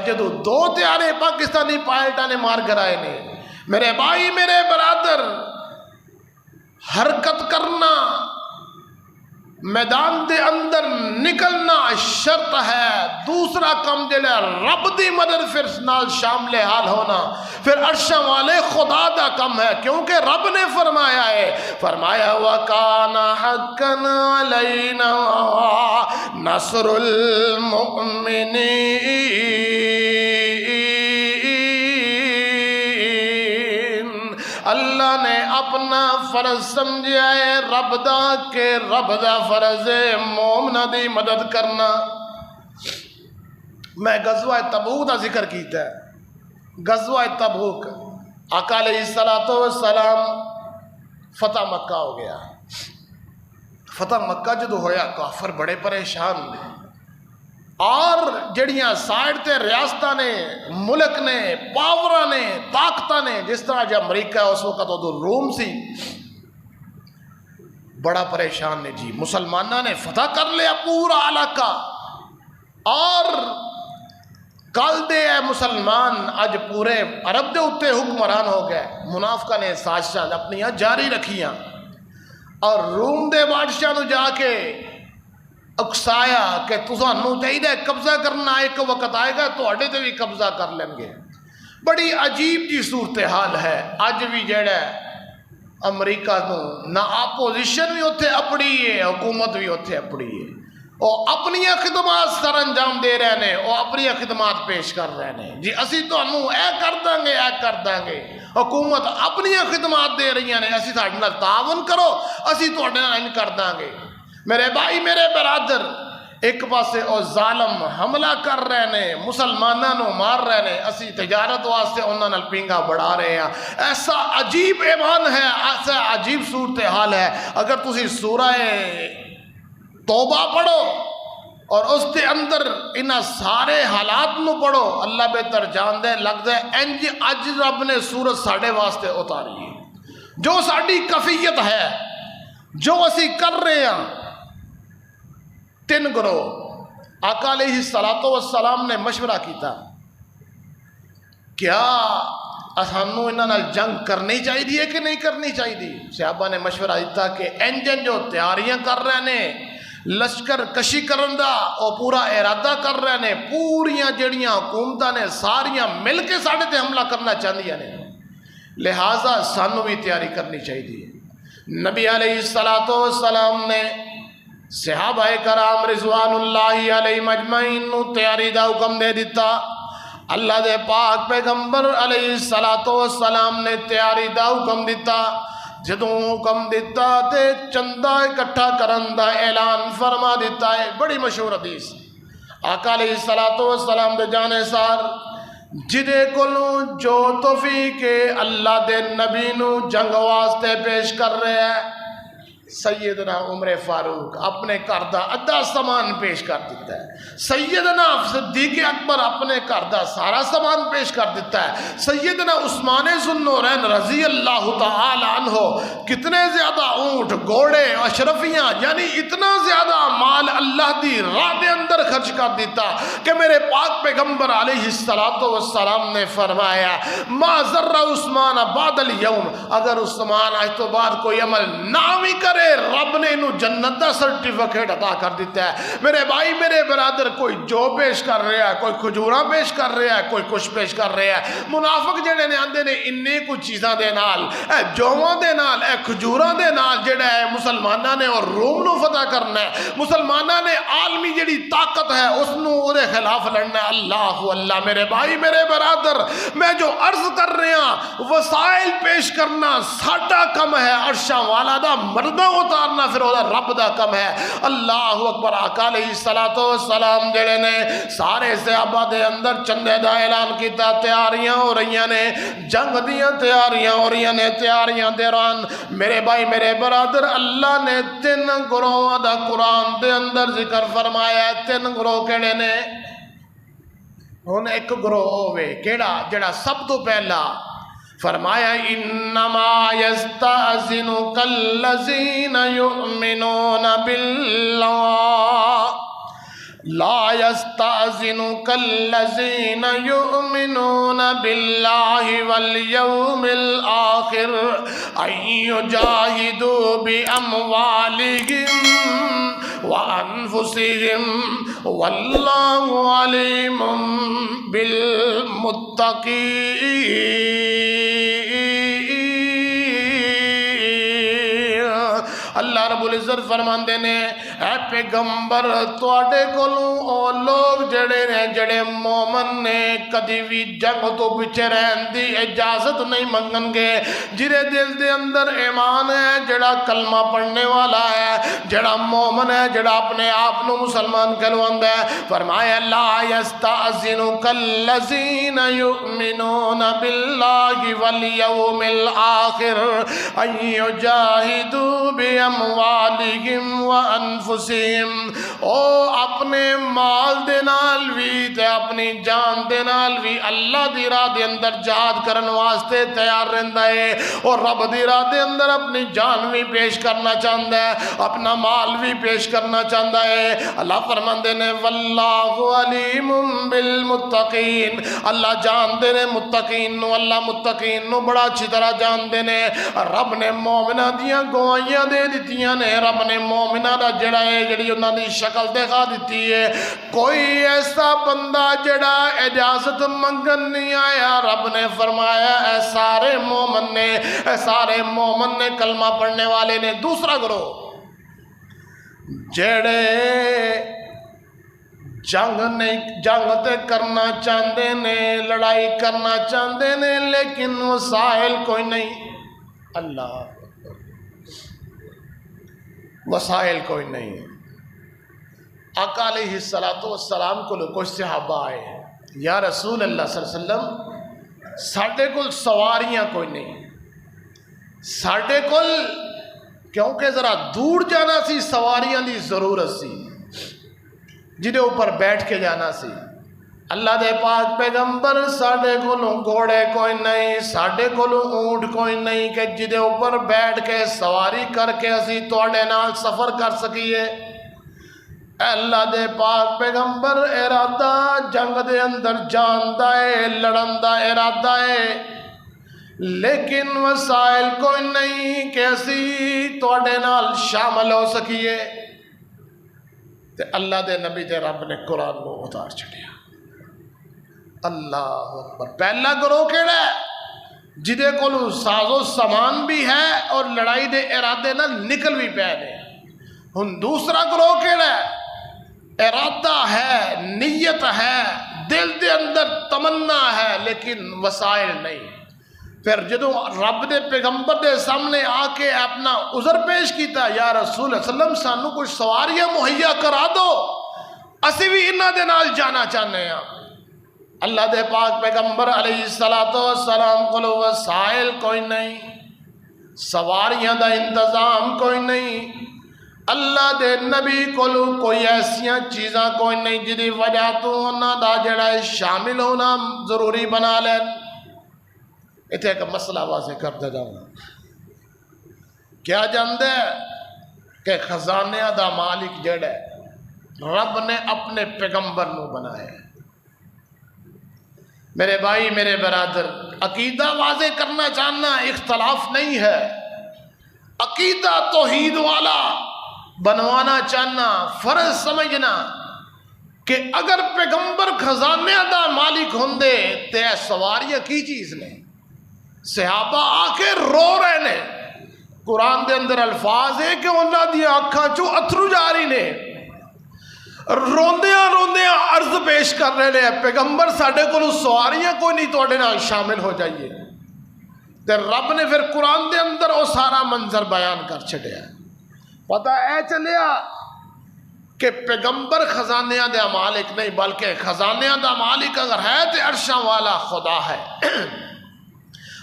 جدو 2 طیارے پاکستانی پائلٹاں نے مار گرائے نے۔ میرے بھائی میرے برادر، حرکت کرنا، میدان دے اندر نکلنا شرط ہے۔ دوسرا کم جڑا رب دی مدد پھر نال شامل حال ہونا پھر عرشاں والے خدا دا کم ہے، کیونکہ رب نے فرمایا ہے، فرمایا وَكَانَ حَقًّا عَلَيْنَا نَصْرُ الْمُؤْمِنِينَ۔ اللہ نے اپنا فرض سمجھا ہے رب دا کہ رب دا فرض ہے مومنہ دی مدد کرنا۔ میں غزوہ تبوک دا ذکر کیتا ہے۔ غزوہ تبوک آقا علیہ السلام فتح مکہ ہو گیا۔ فتح مکہ جدو ہویا کافر بڑے پریشان نے، اور جڑیاں سائڈ تے ریاستہ نے، ملک نے، پاورہ نے، طاقتہ نے، جس طرح جب امریکہ اس وقت ادھر روم سی، بڑا پریشان نے جی۔ مسلمانہ نے فتح کر لیا پورا علاقہ، اور کل دے اے مسلمان اج پورے عرب دے اتنے حکمران ہو گئے. منافقہ نے سازشاں اپنیاں جاری رکھیاں اور روم دے بادشاہ نو جا کے اکسایا کہ تسانوں چاہیے قبضہ کرنا، ایک وقت آئے گا تواڈے تے بھی قبضہ کر لیں گے. بڑی عجیب جی صورتحال ہے. اج بھی جڑا امریکہ تو نہ اپوزیشن بھی اتنے اپڑی ہے، حکومت بھی اتنے اپڑی ہے. وہ اپنی خدمات سر انجام دے رہے ہیں، وہ اپنی خدمات پیش کر رہے ہیں. جی اسی تانوں اے کر دیں گے، اے کر دیں گے. حکومت اپنی خدمات دے رہی ہیں، اسی ساڈے نال تعاون کرو، اسی تواڈے نال انج کر دیں گے. میرے بھائی میرے برادر، ایک پاسے او ظالم حملہ کر رہے ہیں، مسلمانوں نو مار رہے ہیں، اسی تجارت واسطے انہاں نال پینگا بڑھا رہے ہیں. ایسا عجیب ایمان ہے، ایسا عجیب صورتحال ہے. اگر تسی سورہ توبہ پڑھو اور اس کے اندر انہاں سارے حالات نو پڑھو، اللہ بہتر جان دے لگتا ہے انج اج رب نے سورت ساڑے واسطے اتاری ہے. جو ساڑی کفیت ہے، جو اسی کر رہے ہیں. 3 گروہ آقا علیہ السلام نے مشورہ کیتا، کیا اسانوں انہاں نال جنگ کرنی چاہیے کہ نہیں کرنی چاہیے؟ صحابہ نے مشورہ دیتا کہ انجن جو تیاریاں کر رہے ہیں لشکر کشی کرن دا او پورا ارادہ کر رہے ہیں، پوریاں جڑیاں حکومتاں نے ساریاں مل کے ساڑے تے حملہ کرنا چاہدیاں نے، لہٰذا سانوں بھی تیاری کرنی چاہیے. نبی علیہ السلام نے صحابہ کرام رضوان اللہ علیہ مجمعین نو تیاری دا حکم دے دیتا. اللہ دے پاک پیغمبر علیہ السلام نے تیاری دا حکم دیتا. جدوں حکم دیتا تے چندہ اکٹھا کرن دا اعلان فرما دیتا ہے. بڑی مشہور حدیث. آقا علیہ السلام دے جانے سار جدے کولوں جو توفیق اللہ دے نبی نو جنگ واسطے پیش کر رہے ہیں، سیدنا عمر فاروق اپنے گھر دا ادھا سامان پیش کر دیتا ہے. سیدنا صدیق اکبر اپنے گھر دا سارا سامان پیش کر دیتا ہے. سیدنا عثمان ذوالنورین رضی اللہ تعالی عنہ کتنے زیادہ اونٹ، گھوڑے، اشرفیاں، یعنی اتنا زیادہ مال اللہ دی راہ دے اندر خرچ کر دیتا کہ میرے پاک پیغمبر علیہ السلام نے فرمایا ما ذر عثمان بعد اليوم، اگر عثمان آج تو بعد کوئی عمل نہ بھی کرے رب نے انہوں جنت دا سرٹیفکیٹ عطا کر دیتا ہے. میرے بھائی میرے برادر، کوئی جو پیش کر رہا ہے، کوئی کھجوراں پیش کر رہا ہے، کوئی کچھ پیش کر رہا ہے. منافق جڑے نے آندے نے اننے کچھ چیزاں دے نال، اے جوواں دے نال، اے کھجوراں دے نال جڑا ہے مسلماناں نے اور روم نو فتح کرنا ہے، مسلماناں نے عالمی جڑی طاقت ہے اس نو اودے خلاف لڑنا ہے. اللہ اللہ میرے بھائی میرے برادر، میں جو عرض کر رہا وسائل پیش کرنا ساڈا کم ہے، عرشاں والا دا مردہ اتارنا پھر وہ رب دا کم ہے. اللہ اکبر. آقا علیہ السلام جڑے نے سارے صحابہ دے اندر چندے دا اعلان کیتا، تیاریاں ہو رہی نے، جنگ دیاں تیاریاں ہو رہی نے. تیاریاں دوران میرے بھائی میرے برادر اللہ نے 3 گروہ دا قرآن دے اندر ذکر فرمایا. 3 گروہ کیڑے نے؟ ہن ایک گروہ ہوئے کیڑا جڑا سب تو پہلا فرمایا انما یستأذنک الذین یؤمنون باللہ لا یستأذنک الذین یؤمنون باللہ والیوم الآخر ان یجاہدوا باموالہم وانفسہم واللہ علیم بالمتقین. اللہ رب العزت فرماندے نے اے پیغمبر تواڈے کولوں او لوگ جڑے نے جڑے مومن نے کدی بھی جنگ تو پیچھے رہن دی اجازت نہیں منگن گے. جڑے دل دے اندر ایمان ہے، جڑا کلمہ پڑھنے والا ہے، جڑا مومن ہے، جڑا اپنے آپ نو مسلمان کہلواندا ہے، فرمایا لا یستأذنک الذین یؤمنون باللہ والیوم الآخر ان یجاہدوا باموالہم وانفسہم انفسہم، او اپنے مال دے نال بھی تے اپنی جان دے نال بھی اللہ دی راہ دے اندر جہاد کرن واسطے تیار رہندا ہے، اور رب دی راہ دے اندر اپنی جان بھی پیش کرنا چاہتا ہے، اپنا مال بھی پیش کرنا چاہتا ہے۔ اللہ فرماندے نے واللہ علیم بالمتقین، اللہ جاندے نے متقین نو، اللہ متقین نو بڑا اچھی طرح جاندے نے۔ رب نے مومنہ دیاں گوائیاں دے دیتیاں نے، رب نے مومنہ دا جڑا ہے جڑی انہاں دی شکل دکھا دیتی ہے۔ کوئی ایسا بندہ جڑا اجازت منگن نہیں آیا، رب نے فرمایا اے سارے مومن نے، اے سارے مومن نے، کلمہ پڑھنے والے نے۔ دوسرا گروہ جڑے جنگ تے کرنا چاہتے نے، لڑائی کرنا چاہتے نے، لیکن وسائل کوئی نہیں۔ اللہ وسائل کوئی نہیں۔ آقا علیہ السلام کو کچھ صحابہ آئے، یا رسول اللہ صلی اللہ علیہ وسلم ساڈے کول سواریاں کوئی نہیں، ساڈے کول کیونکہ ذرا دور جانا سی، سواریاں دی ضرورت سی جدے اوپر بیٹھ کے جانا سی۔ اللہ دے پاک پیغمبر ساڈے کولوں گھوڑے کوئی نہیں، ساڈے کولوں اونٹ کوئی نہیں کہ جدے اوپر بیٹھ کے سواری کر کے اسی تواڈے نال سفر کر سکیے۔ اے اللہ دے پاک پیغمبر ارادہ جنگ دے اندر جان دا ہے، لڑن دا ارادہ ہے، لیکن وسائل کوئی نہیں کہ اسی تواڈے نال شامل ہو سکیے۔ تے اللہ دے نبی تے رب نے قرآن کو اتار چھڑیا۔ اللہ اکبر۔ پہلا گروہ کیڑا ہے جدے کولو ساز و سامان بھی ہے اور لڑائی دے ارادے نال نکل بھی پے نے۔ ہن دوسرا گروہ کیڑا ہے، ارادہ ہے، نیت ہے، دل دے اندر تمنا ہے، لیکن وسائل نہیں۔ پھر جدوں رب دے پیغمبر دے سامنے آ کے اپنا عذر پیش کیتا، یا رسول اللہ صلی اللہ علیہ وسلم سانو کچھ سواریاں مہیا کرا دو، اسی بھی انہاں دے نال جانا چاہنے ہیں۔ اللہ دے پاک پیغمبر علیہ السلام کو وسائل کوئی نہیں، سواریاں دا انتظام کوئی نہیں، اللہ دے نبی کو کوئی ایسیاں چیزاں کوئی نہیں جدی وجہ تو انہاں دا جڑا شامل ہونا ضروری بنا لین۔ اتنے ایک مسئلہ واضح کرتے جاؤں، کیا جاندے کہ خزانیہ دا مالک جڑا ہے رب نے اپنے پیغمبر نو بنایا ہے۔ میرے بھائی میرے برادر، عقیدہ واضح کرنا چاہنا، اختلاف نہیں ہے، عقیدہ توحید والا بنوانا چاہنا، فرض سمجھنا کہ اگر پیغمبر خزانیہ دا مالک ہوندے تے سواریاں کی چیز نے۔ صحابہ آ کے رو رہے نے، قرآن دے اندر الفاظ ہے کہ انہاں دی آنکھاں چوں اتھرو جاری نے، روندیاں روندیاں عرض پیش کر رہے ہیں پیغمبر ساڈے کولوں سواریاں کوئی نہیں، تواڈے نال شامل ہو جائیے۔ تے رب نے پھر قرآن دے اندر وہ سارا منظر بیان کر چھڈیا۔ پتہ اے چلیا کہ پیغمبر خزانیاں دا مالک نہیں، بلکہ خزانیاں دا مالک اگر ہے تے عرشاں والا خدا ہے۔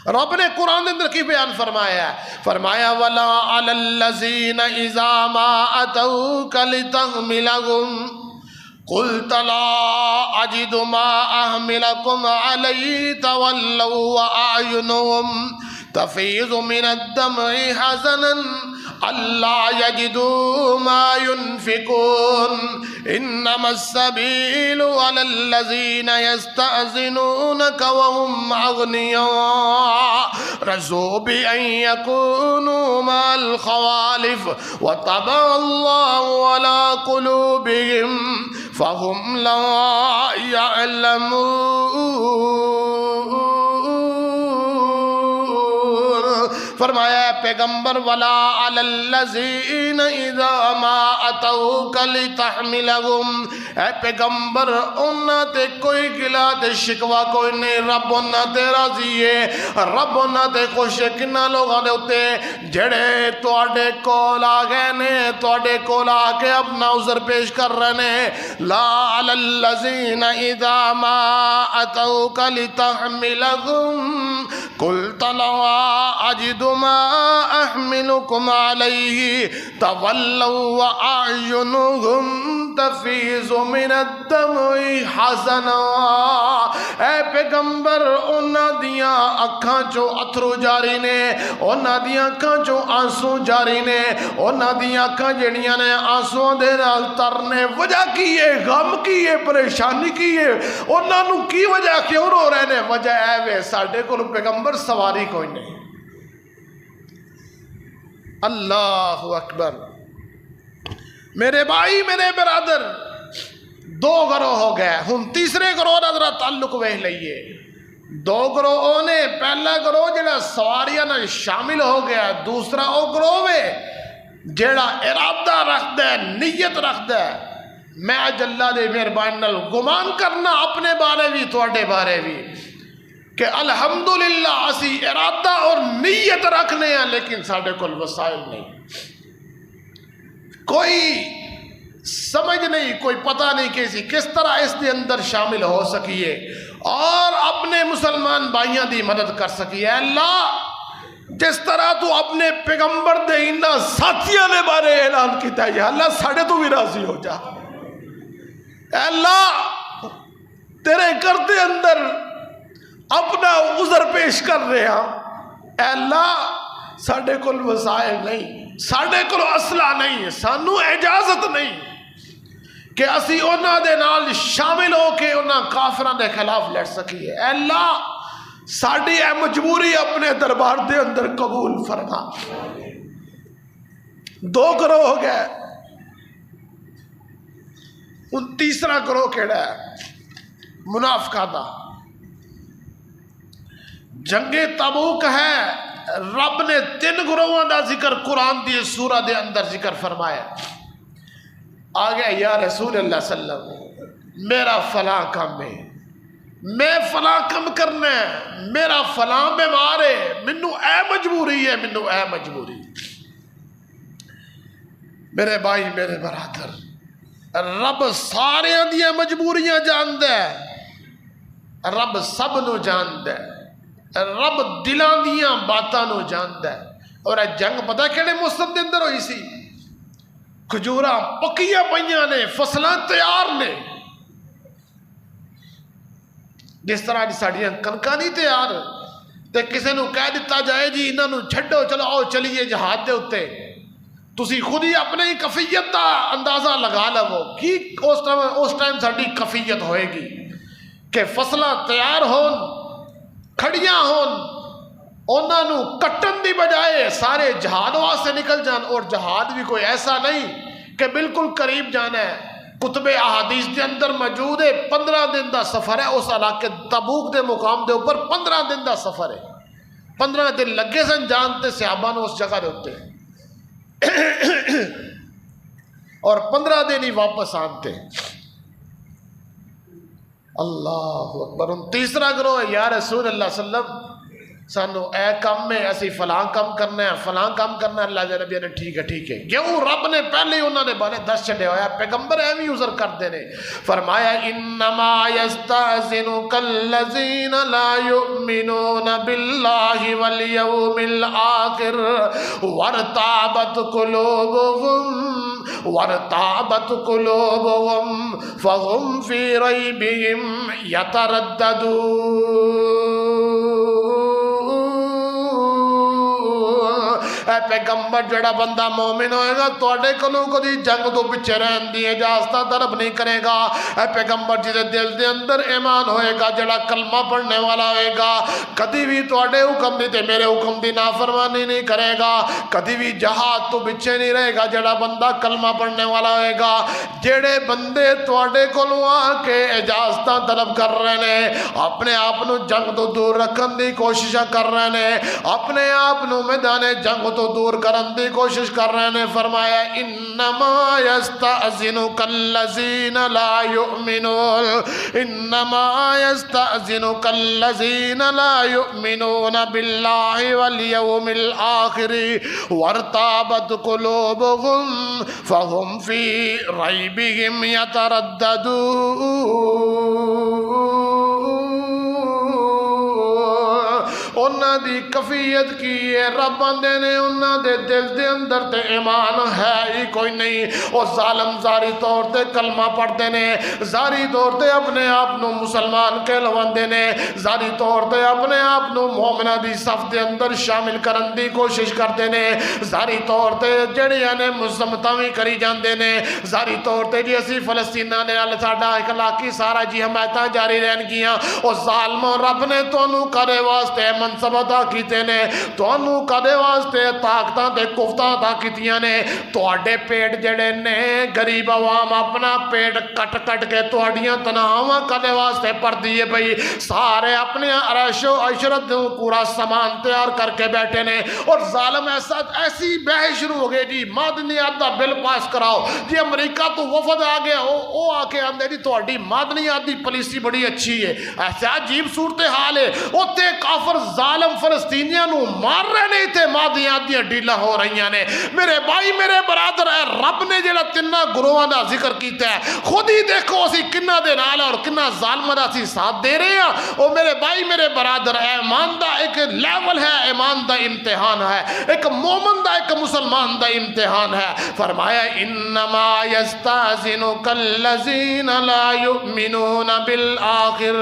رب نے قرآن اندر کی بیان فرمایا ہے، فرمایا وَلَا عَلَى الَّذِينَ إِذَا مَا أَتَوْكَ لِتَحْمِلَهُمْ قُلْتَ لَا أَجِدُ مَا أَحْمِلَكُمْ عَلَيْهِ تَوَلَّوْا وَأَعْيُنُهُمْ تفيض من الدمع حزنا ألا يجدوا ما ينفقون إنما السبيل على الذين يستأذنونك وهم أغنياء رضوا بأن يكونوا مع الخوالف وطبع الله على قلوبهم فهم لا يعلمون۔ فرمایا پیغمبر ولا علی الذین اذا ما اتوک لتحملهم، اے پیغمبر انہاں تے کوئی گلا تے شکوا کوئی نہیں، رب انہاں تے راضی ہے، رب انہاں تے خوش ہے۔ کنہ لوگاں دے اتے جڑے تواڈے کول آ گئے نے، تواڈے کول آ کے اپنا عذر پیش کر رہے نے، لا علی الذین اذا ما اتوک لتحملهم قلت لا اجد ما أحملكم عليه تولوا وأعينهم تفيض من الدمع حزنا. اے پیغمبر انہاں دیاں اکھاں چوں اتھرو جاری نے، انہاں دیاں اکھاں چوں آنسو جاری نے، انہاں دیاں اکھاں جڑیاں نے آنسوؤں دے نال ترنے. وجہ کی ہے؟ غم کی ہے؟ پریشانی کی ہے؟ انہاں نوں کی وجہ کیوں رو رہے نے؟ وجہ اے وے ساڈے کول پیغمبر سواری کوئی نہیں. اللہ اکبر. میرے بھائی میرے برادر، دو گروہ ہو گئے. ہن تیسرے گروہ دا ذرا تعلق ویکھ لئیے. دو گروہ نے، پہلا گروہ جڑا سواریاں نال شامل ہو گیا، دوسرا او گروہ ہے جڑا ارادہ رکھدا ہے، نیت رکھدا ہے میں اج اللہ دے مہربانی نال گمان کرنا اپنے بارے بھی تواڈے بارے بھی کہ الحمدللہ اسی ارادہ اور نیت رکھنے ہیں، لیکن ساڈے کول وسائل نہیں، کوئی سمجھ نہیں، کوئی پتہ نہیں کہ کس طرح اس دے اندر شامل ہو سکیے اور اپنے مسلمان بھائیاں دی مدد کر سکیے. اللہ جس طرح تو اپنے پیغمبر دے انہاں ساتھیاں دے بارے اعلان کیتا ہے، اللہ ساڈے تو بھی راضی ہو جا. اے اللہ تیرے گھر دے اندر اپنا عذر پیش کر رہے ہیں. اے اللہ ساڈے کول وسائل نہیں، ساڈے کول اسلحہ نہیں، سانو اجازت نہیں کہ اسی انہاں دے نال شامل ہو کے انہاں کافراں دے خلاف لڑ سکیے. اے اللہ ساڈی اے مجبوری اپنے دربار دے اندر قبول فرما. دو گروہ ہو گئے. ان تیسرا گروہ کیڑا ہے؟ منافقاں دا. جنگ تبوک ہے، رب نے 3 گروہاں دا ذکر قرآن دی سورہ دے اندر ذکر فرمایا. آگے یا رسول اللہ صلی اللہ علیہ وسلم میرا فلاں کام ہے، میں فلاں کام کرنا ہے، میرا فلاں بیمار ہے، منو اے مجبوری ہے، منو اے مجبوری. میرے بھائی میرے برادر، رب سارے دیاں مجبوریاں جاندا ہے، رب سب نو جاندا ہے، رب دلاں دیاں باتاں نو جاندا ہے. اور اے جنگ پتہ کیڑے موسم دے اندر ہوئی سی؟ کھجوراں پکیاں پئیاں نے، فصلاں تیار نے. جس طرح ساڈیاں کنکاں نہیں تیار تے کسے نو کہہ دتا جائے جی انہاں نو چھڈو چلو آؤ چلیے جہاد دے اوتے، تسی خود ہی اپنے ہی کفیت دا اندازہ لگا لو کی اس ٹائم ساڈی کفیت ہوئے گی کہ فصلاں تیار ہون، کھڑیاں ہون، انہاں نو کٹن دی بجائے سارے جہاد واسطے نکل جان. اور جہاد بھی کوئی ایسا نہیں کہ بالکل قریب جانا ہے. کتب احادیث کے اندر موجود ہے 15 دن دا سفر ہے. اس علاقے تبوک دے مقام دے اوپر 15 دن دا سفر ہے. 15 دن لگے سن جانتے صحابہ نے اس جگہ دے ہوتے اور 15 دن ہی واپس آنتے. اللہ اکبر. تیسرا گروہ ہے یا رسول اللہ صلی اللہ علیہ وسلم سانو اے کام میں اسی فلاں کام کرنا ہے، فلاں کام کرنا ہے. اللہ دے نبی نے ٹھیک ہے ٹھیک ہے. کیوں؟ رب نے پہلے ہی انہوں نے بارے دس چھڑے ہویا. پیغمبر ایویں عذر کرتے نے. فرمایا انما یستأذنک الذین لا یؤمنون باللہ والیوم الآخر وارتابت قلوبهم فهم فی ریبہم یترددون. اے پیغمبر جڑا بندہ مومن ہوئے گا توڑے کلوں کو دی جنگ تو پچھے رہن دی اجازتہ طلب نہیں کرے گا. اے پیغمبر جسے دل دے اندر ایمان ہوئے گا، جڑا کلمہ پڑھنے والا ہوئے گا، کدی بھی توڑے حکم دی تے میرے حکم دی نافرمانی نہیں کرے گا، کدی بھی جہاد تو پچھے نہیں رہے گا. جڑا بندہ کلمہ پڑھنے والا ہوئے گا. جڑے بندے توڑے کلوں آ کے اجازتہ طلب کر رہے ہیں، اپنے آپ نو جنگ تو دور رکھن دی کوشش کر رہے ہیں، اپنے آپ نو میدان جنگ تو دور کرن دی کوشش کر رہے ہیں. فرمایا انما یستأذنک الذین لا یؤمنون، انما یستأذنک الذین لا یؤمنون باللہ والیوم الآخر وارتابت قلوبهم فهم فی ریبہم یترددون. انہاں دی کفیت کی ہے؟ رب آندے نے انہاں دے دل دے اندر تے ایمان ہے ہی کوئی نہیں۔ وہ ظالم ظاہری طور تے کلمہ پڑھتے نے، ظاہری طور تے اپنے آپ نو مسلمان کہلواندے نے، ظاہری طور تے اپنے آپ نو مومنہ دی صف دے اندر شامل کرن دی کوشش کرتے نے، ظاہری طور تے جڑیاں نے مزمتاوی کری جاندے نے، ظاہری طور تے جی اسی فلسطینہ دے نال ساڈا اخلاقی سارا جی حمایتاں جاری رہن گیاں۔ او ظالمو رب نے تانوں کدے واسطے منصب عطا کیتے نے، تانوں کدے واسطے طاقتاں تے قوتاں عطا کیتیاں نے؟ تواڈے پیٹ جڑے نے غریب عوام اپنا پیٹ کٹ کٹ کے تواڈیاں تنہاواں کدے واسطے پردی ہے بھئی؟ سارے اپنے عیش و عشرت دے پورا سامان تیار کر کے بیٹھے نے، اور ظالم ایسی بحث شروع ہو گئی جی معدنیات دا بل پاس کراؤ جی۔ امریکہ تو وفد آ گیا، وہ آ کے آندے جی تواڈی معدنیات دی پالیسی بڑی اچھی ہے۔ ایسا عجیب صورتحال ہے، اوتے کافر ظالم فلسطینیاں نو مار رہے نے، تے معدنیات دیاں ڈیلاں ہو رہی نے۔ میرے بھائی میرے برادر، اے رب نے جڑا تیناں گروہاں دا ذکر کیتا ہے، خود ہی دیکھو اسی کنہ دے نال اور کنہ ظالماں دا اسی ساتھ دے رہے ہیں۔ او میرے بھائی میرے برادر، ایمان دا ایک لیول ہے، ایمان دا امتحان ہے، ایک مومن دا ایک مسلمان دا امتحان ہے۔ فرمایا انما یستاذنک الذین لا یؤمنون بالآخر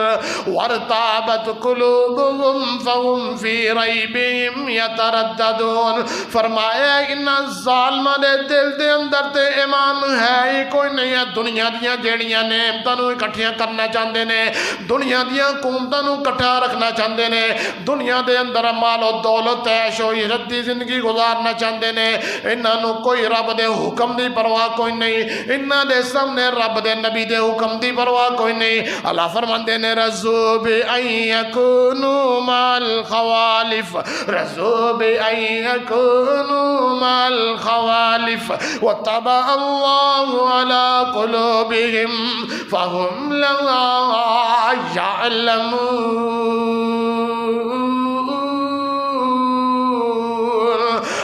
وارتابت قلوبهم فهم فی ریبہم یترددون۔ فرمایا ان ظالماں دے دل دے اندر تے ایمان ہے ہی کوئی نہیں ہے۔ دنیا دیاں جیڑیاں نعمتاں نو اکٹھیاں کرنا چاہندے نے، دنیا دیاں قومتاں نو اکٹھا رکھنا چاہندے نے، دنیا دے اندر مال و دولت عیش و عشرت دی زندگی گزارنا چاہندے نے۔ انہاں نو کوئی رب دے حکم دی پرواہ کوئی نہیں، انہاں دے سامنے رب دے نبی دے حکم دی پرواہ کوئی نہیں۔ اللہ فرماندے نے رضوا بأن یکونوا مع الخوالف، رضوا بأن یکونوا مع الخوالف وطبع اللہ علی قلوبہم فہم لا یعلمون۔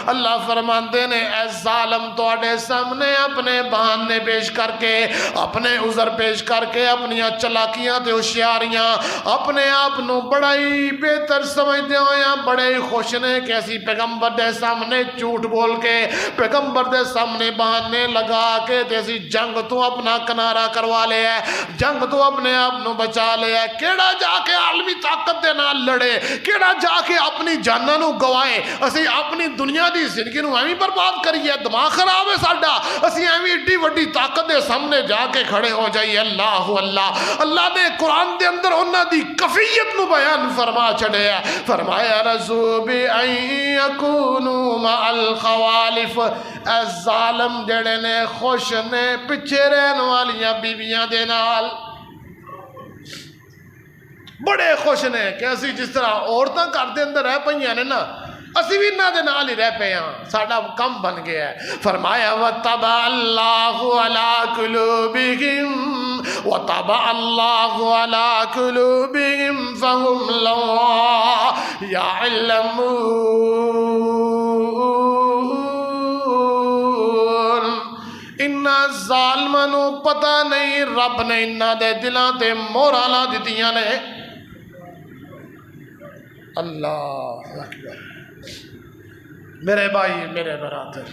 اللہ فرماندے نے اے ظالم تواڈے سامنے اپنے بہانے پیش کر کے، اپنے عذر پیش کر کے، اپنی چلاکیاں تے ہوشیاریاں، اپنے آپ نو بڑا ہی بہتر سمجھدے ہویا بڑے ہی خوش نے کہ اسی پیغمبر دے سامنے جھوٹ بول کے، پیغمبر دے سامنے بہانے لگا کے تے اسی جنگ تو اپنا کنارہ کروا لیا ہے، جنگ تو اپنے آپ نو بچا لیا ہے۔ کیڑا جا کے عالمی طاقت دے نال لڑے، کیڑا جا کے اپنی جاناں نو گوائے، اسی اپنی دنیا دی زندگی نو ایویں برباد کریے، دماغ خراب ہے ساڈا، اسی ایویں ایڈی وڈی طاقت دے سامنے جا کے کھڑے ہو جائیے۔ اللہ اللہ، اللہ نے قرآن دے اندر انہاں دی کفیت نو بیان فرما چھڑیا، فرمایا رضوا بأن یکونوا مع الخوالف۔ اے ظالم جڑے نے خوش نے پیچھے رہن والیاں بیویاں دے نال، بڑے خوش نے کہ اسی جس طرح عورتاں گھر دے اندر رہ پئیاں نے نا، اسی بھی انہاں دے نال ہی رہ پے ہاں، ساڈا کم بن گیا ہے۔ فرمایا وَطَبَعَ اللَّهُ عَلَىٰ قُلُوبِهِمْ وَطَبَعَ اللَّهُ عَلَىٰ قُلُوبِهِمْ فَهُمْ لَا يَعْلَمُونَ۔ انہاں ظالماں نو پتہ نہیں رب نے انہاں دے دلاں تے مہراں لا دتیاں نے۔ اللہ اکبر، میرے بھائی میرے برادر،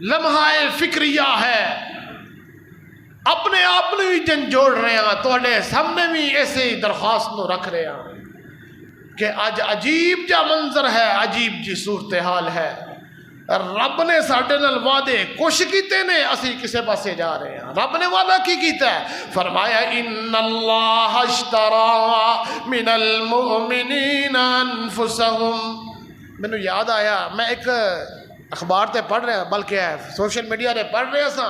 لمحہ فکریہ ہے، اپنے آپ نے بھی جنجوڑ رہے ہیں، تواڈے سامنے بھی ایسے ہی درخواست نو رکھ رہے ہیں کہ اج عجیب جا منظر ہے، عجیب جی صورتحال ہے۔ رب نے ساڈے نال وعدے کچھ کیتے نے، اسی کسے پاسے جا رہے ہیں۔ رب نے وعدہ کی کیتا ہے، فرمایا ان اللہ اشترى من المؤمنین انفسهم۔ مینو یاد آیا، میں ایک اخبار تے پڑھ رہا، بلکہ سوشل میڈیا تے پڑھ رہا سا،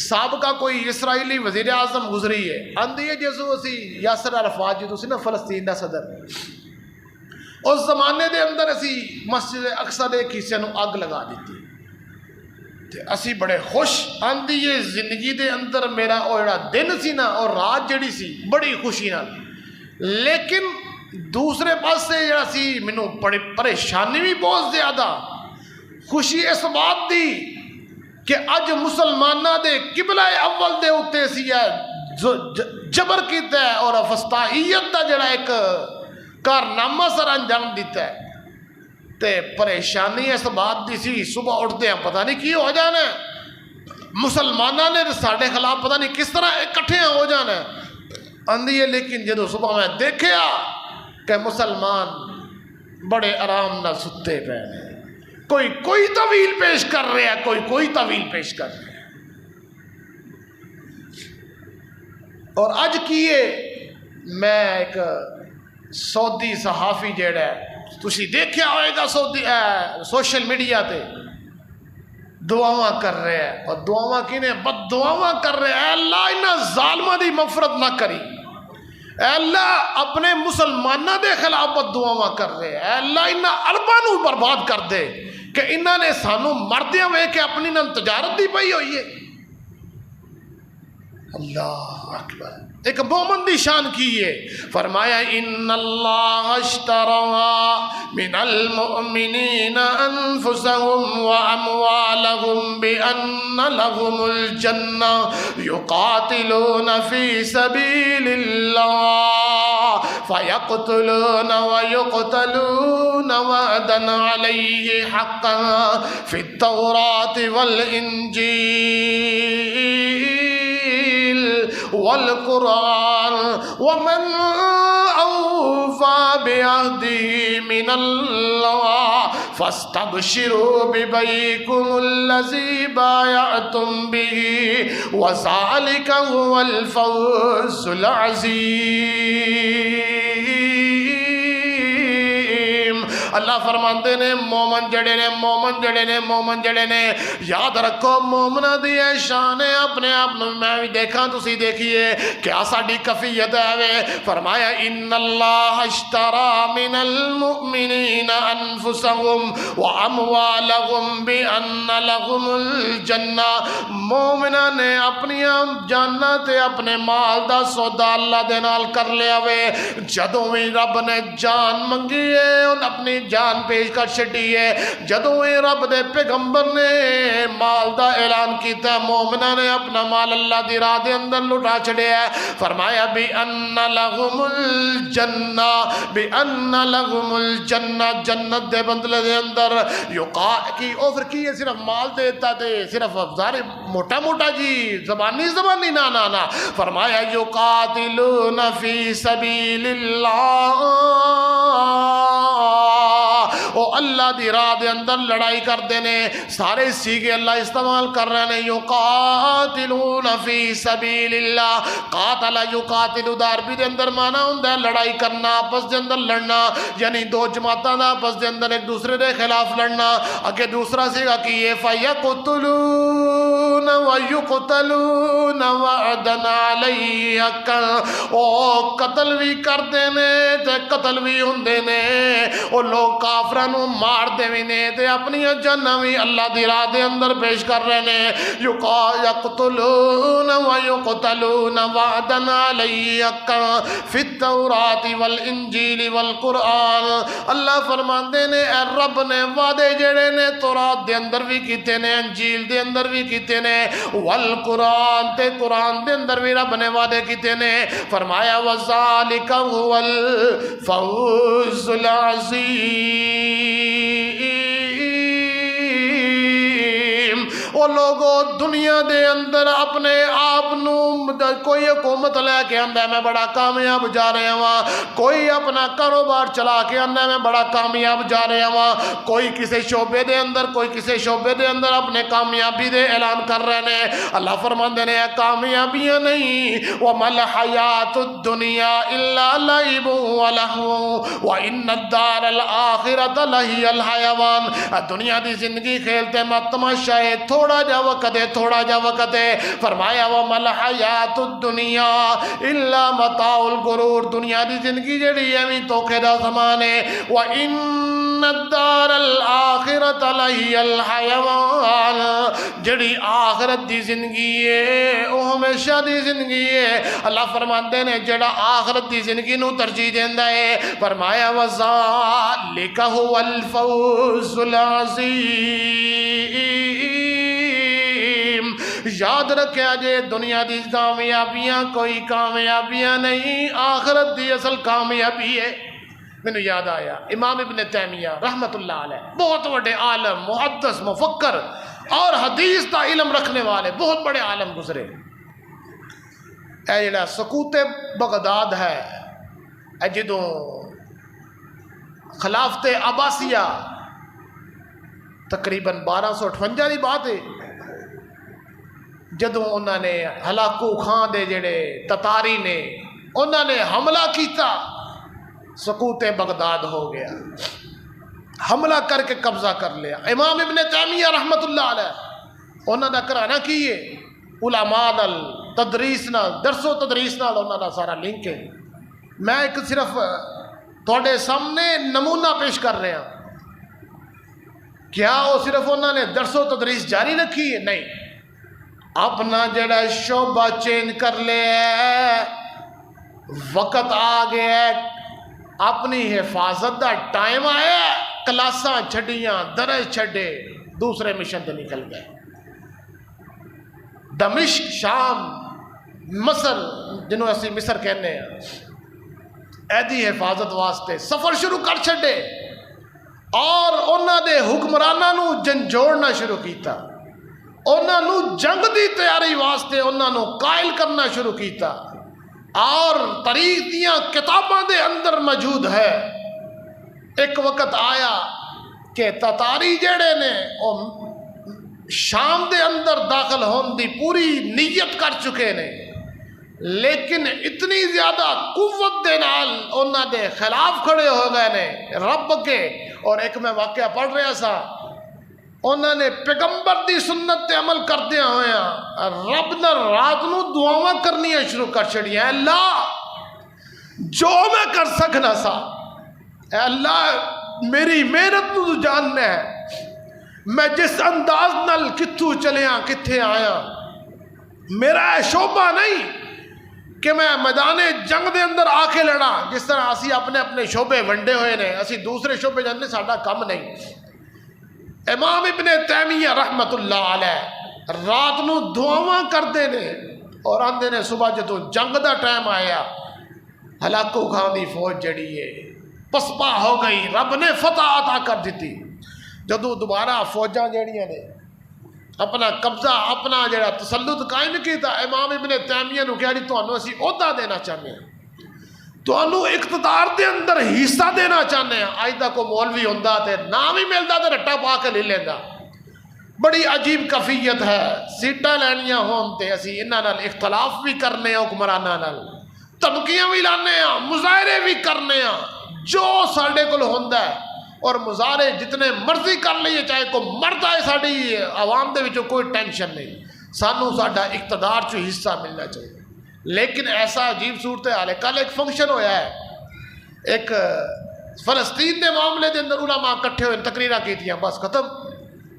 سابقہ کوئی اسرائیلی وزیر اعظم گزری ہے، آندی ہے جیسو اسی یاسر عرفات جدو سی نا فلسطین دا صدر، اس زمانے دے اندر اسی مسجد اقصی دے کسے نو اگ لگا دیتی تے اسی بڑے خوش، آندی ہے زندگی دے اندر میرا او جڑا دن سی نا اور رات جڑی سی بڑی خوشی نال، لیکن دوسرے پاس سے جڑا سی مینوں بڑی پریشانی بھی بہت زیادہ، خوشی اس بات دی کہ اج مسلمانہ دے قبلہ اول دے اتے سی جبر کیتا ہے اور افستائیت دا جڑا ایک کارنامہ سر انجام دیتا ہے۔ تے پریشانی اس بات دی سی صبح اٹھتے ہیں پتہ نہیں کی ہو جانا ہے، مسلمانوں نے ساڈے خلاف پتہ نہیں کس طرح اکٹھے ہو جانا ہے آندھی ہے۔ لیکن جدو صبح میں دیکھیا کہ مسلمان بڑے آرام نہ ستے پے نے، کوئی طویل پیش کر رہا ہے، کوئی طویل پیش کر رہا ہے۔ اور اج کیے میں ایک سعودی صحافی جیڑا ہے تسی دیکھیا ہوئے گا سوشل میڈیا تے دعاواں کر رہے ہیں، اور دعاواں کینے بد دعاواں کر رہے ہیں، اے اللہ انہاں ظالماں دی مغفرت نہ کری، اے اللہ اپنے مسلمانوں دے خلاف بد دعاواں کر رہے ہیں، اے اللہ انہاں عرباں نو برباد کر دے کہ انہاں نے سانو مردیاں وے کہ اپنی نال تجارت دی پئی ہوئی ہے۔ اللہ اکبر، ایک مومن دی شان کی ہے، فرمایا ان اللہ اشترى من المؤمنین انفسهم واموالهم بان لهم الجنہ یقاتلون فی سبیل اللہ فیقتلون ویقتلون وعدا علیہ حقا فی التوراة والانجیل والقرآن ومن أوفى بعهده من الله فاستبشروا ببيعكم الذي بايعتم به وذلك هو الفوز العظيم۔ اللہ فرماندے نے مومن جڑے نے یاد رکھو مومنہ دی شان ہے، اپنے آپ میں بھی دیکھاں تسی دیکھیے کیا ساڑی کفیت ہے۔ فرمایا ان اللہ اشترى من المؤمنین انفسهم واموالهم بان لهم الجنہ، مومنہ نے اپنی جاننا تے اپنے مال دا سودا اللہ دے نال کر لیا وے، جدوں بھی رب نے جان منگی ہے ان اپنی جان پیش کر چھڈی ہے، جدوں ہی رب دے پیغمبر نے مال دا اعلان کیتا مومنہ نے اپنا مال اللہ دی راہ دے اندر لٹا چھڑیا ہے۔ فرمایا بِأَنَّ لَهُمُ الْجَنَّةَ بِأَنَّ لَهُمُ الْجَنَّةَ، جنت دے بدلے دے اندر کی اوفر کی ہے، صرف مال دیتا دے صرف ظاہر موٹا جی زبانی نا فرمایا یقاتلون فی سبیل اللہ، او اللہ دی راہ دے اندر لڑائی کر دینے، سارے سیگے اللہ استعمال کر رہے ہیں۔ یقاتلون فی سبیل اللہ، قاتل یقاتل عربی دے اندر مانا ہوندا ہے لڑائی کرنا، آپس دے اندر لڑنا، یعنی دو جماعتاں دا آپس دے اندر ایک دوسرے دے خلاف لڑنا۔ اگے دوسرا سیگا کی یہ فیقتلون ویقتلون وعدا علیہ حقا، او قتل بھی کر دینے تے قتل بھی ہوندے نے، او لوگ کافراں نو مار دے نے تے اپنی جاناں بھی اللہ دی راہ دے اندر پیش کر رہے نے۔ یقتلون ویقتلون وعدا علیہ حقا فی التوراة والانجیل والقرآن، اللہ فرماندے نے اے رب نے وعدے جڑے نے تورات دے اندر بھی کیتے نے، انجیل دے اندر بھی کیتے نے، والقرآن تے قرآن دے اندر بھی رب نے وعدے کیتے نے۔ فرمایا وذالک هو الفوز العظیم۔ وہ لوگوں دنیا دے اندر اپنے آپ نو کوئی حکومت لے کے آندا ہے میں بڑا کامیاب جا رہا ہاں، کوئی اپنا کاروبار چلا کے آندا ہے میں بڑا کامیاب جا رہا ہاں، کوئی کسی شعبے دے اندر کوئی کسی شعبے دے اندر اپنے کامیابی دے اعلان کر رہے ہیں۔ اللہ فرماندے نے کامیابیاں نہیں، وَمَا الْحَيَاةُ الدُّنْيَا إِلَّا لَعِبٌ وَلَهْوٌ وَإِنَّ الدَّارَ الْآخِرَةَ لَهِيَ الْحَيَوَانُ، دنیا دی زندگی کھیلتے مت تماشا ہے، تھوڑا جا وقت ہے۔ فرمایا وَمَا الْحَيَاةُ الدُّنْيَا إِلَّا مَتَاعُ الْغُرُورِ، دنیا دی زندگی جڑی ہے دھوکے دا زمان ہے۔ وَإِنَّ الدَّارَ الْآخِرَةَ لَهِيَ الْحَيَوَانُ، جڑی آخرت دی زندگی ہے وہ ہمیشہ دی زندگی ہے۔ اللہ فرماندے نے جڑا آخرت دی زندگی نو ترجیح دیندا ہے، فرمایا وَذَلِكَ هُوَ الْفَوْزُ الْعَظِيمُ۔ یاد رکھیا جے دنیا دی کامیابیاں کوئی کامیابیاں نہیں، آخرت دی اصل کامیابی ہے۔ مینو یاد آیا امام ابن تیمیہ رحمت اللہ علیہ، بہت بڑے عالم، محدث، مفکر اور حدیث دا علم رکھنے والے بہت بڑے عالم گزرے۔ اے جڑا سقوط بغداد ہے، اے جدوں خلافت عباسیہ تقریباً 1258 کی بات ہے، جدوں انہوں نے ہلاکو خان دے جڑے تتاری نے انہوں نے حملہ کیتا، سقوط بغداد ہو گیا، حملہ کر کے قبضہ کر لیا۔ امام ابن تیمیہ رحمت اللہ علیہ انہوں نے کرانا کیے علماء نال، تدریس نال، درس و تدریس نال انہوں نے سارا لنک ہے۔ میں ایک صرف تھوڑے سامنے نمونہ پیش کر رہا ہوں۔ کیا وہ صرف انہوں نے درس و تدریس جاری رکھی ہے؟ نہیں، اپنا جڑا شعبہ چینج کر لیا، وقت آ گیا، اپنی حفاظت دا ٹائم آیا، کلاساں چھڈیاں، درس چھڈے، دوسرے مشن تے نکل گئے۔ دمشق، شام، مصر جنہوں اسی مصر کہنے ہیں، ایدی حفاظت واسطے سفر شروع کر چھڈے اور انہوں نے حکمرانوں نو جنجوڑنا شروع کیتا، انہوں نے جنگ دی تیاری واسطے انہوں نے قائل کرنا شروع کیتا، اور تاریخ دیاں کتاباں دے اندر موجود ہے۔ ایک وقت آیا کہ تتاری جڑے نے شام دے اندر داخل ہون دی پوری نیت کر چکے نے، لیکن اتنی زیادہ قوت دے نال انہاں دے خلاف کھڑے ہو گئے نے رب کے۔ اور ایک میں واقعہ پڑھ رہا سا، انہوں نے پیغمبر دی سنت تے عمل کردیا ہویا رب نے رات نو دعاواں کرنیاں شروع کر چھڑیاں، اے اللہ جو میں کر سکنا سا، اے اللہ میری محنت تو جاننا ہے، میں جس انداز نال کتھوں چلیا کتھے آیا، میرا شعبہ نہیں کہ میں میدان جنگ دے اندر آ کے لڑا، جس طرح اسی اپنے اپنے شعبے ونڈے ہوئے نے، اسی دوسرے شعبے جاننے ساڈا کم نہیں۔ امام ابن تیمیہ رحمت اللہ علیہ رات نو دعاواں کردے نے اور آندے نے صبح جدو جنگ دا ٹائم آیا، ہلاکو خان دی فوج جڑی ہے پسپا ہو گئی، رب نے فتح عطا کر دیتی۔ جدو دوبارہ فوجاں جڑیاں نے اپنا قبضہ، اپنا جڑا تسلط قائم کیتا، امام ابن تیمیہ نو کہا جی تانوں اسی عہدہ دینا چاہتے ہیں، تانوں اقتدار دے اندر حصہ دینا چاہتے ہیں۔ اج دا کوئی مولوی ہوندا تے نام ہی ملدا تے رٹا پا کے لے لیندا۔ بڑی عجیب کفیت ہے، سیٹاں لینیاں ہون تے اسی انہاں نال اختلاف بھی کرنے ہیں، حکمراناں نال دھمکیاں بھی لانے ہیں، مظاہرے بھی کرنے ہیں، جو ساڈے کول ہوندا ہے، اور مظاہرے جتنے مرضی کر لئیے، چاہے کوئی مرد آئے ساڑی عوام دے وچوں کوئی ٹینشن نہیں، سانوں ساڈا اقتدار چو حصہ ملنا چاہیے۔ لیکن ایسا عجیب صورتحال ہے۔ کل ایک فنکشن ہویا ہے، ایک فلسطین دے معاملے دے اندر علماء کٹھے ہوئے تقریرہ کیتیاں، بس ختم،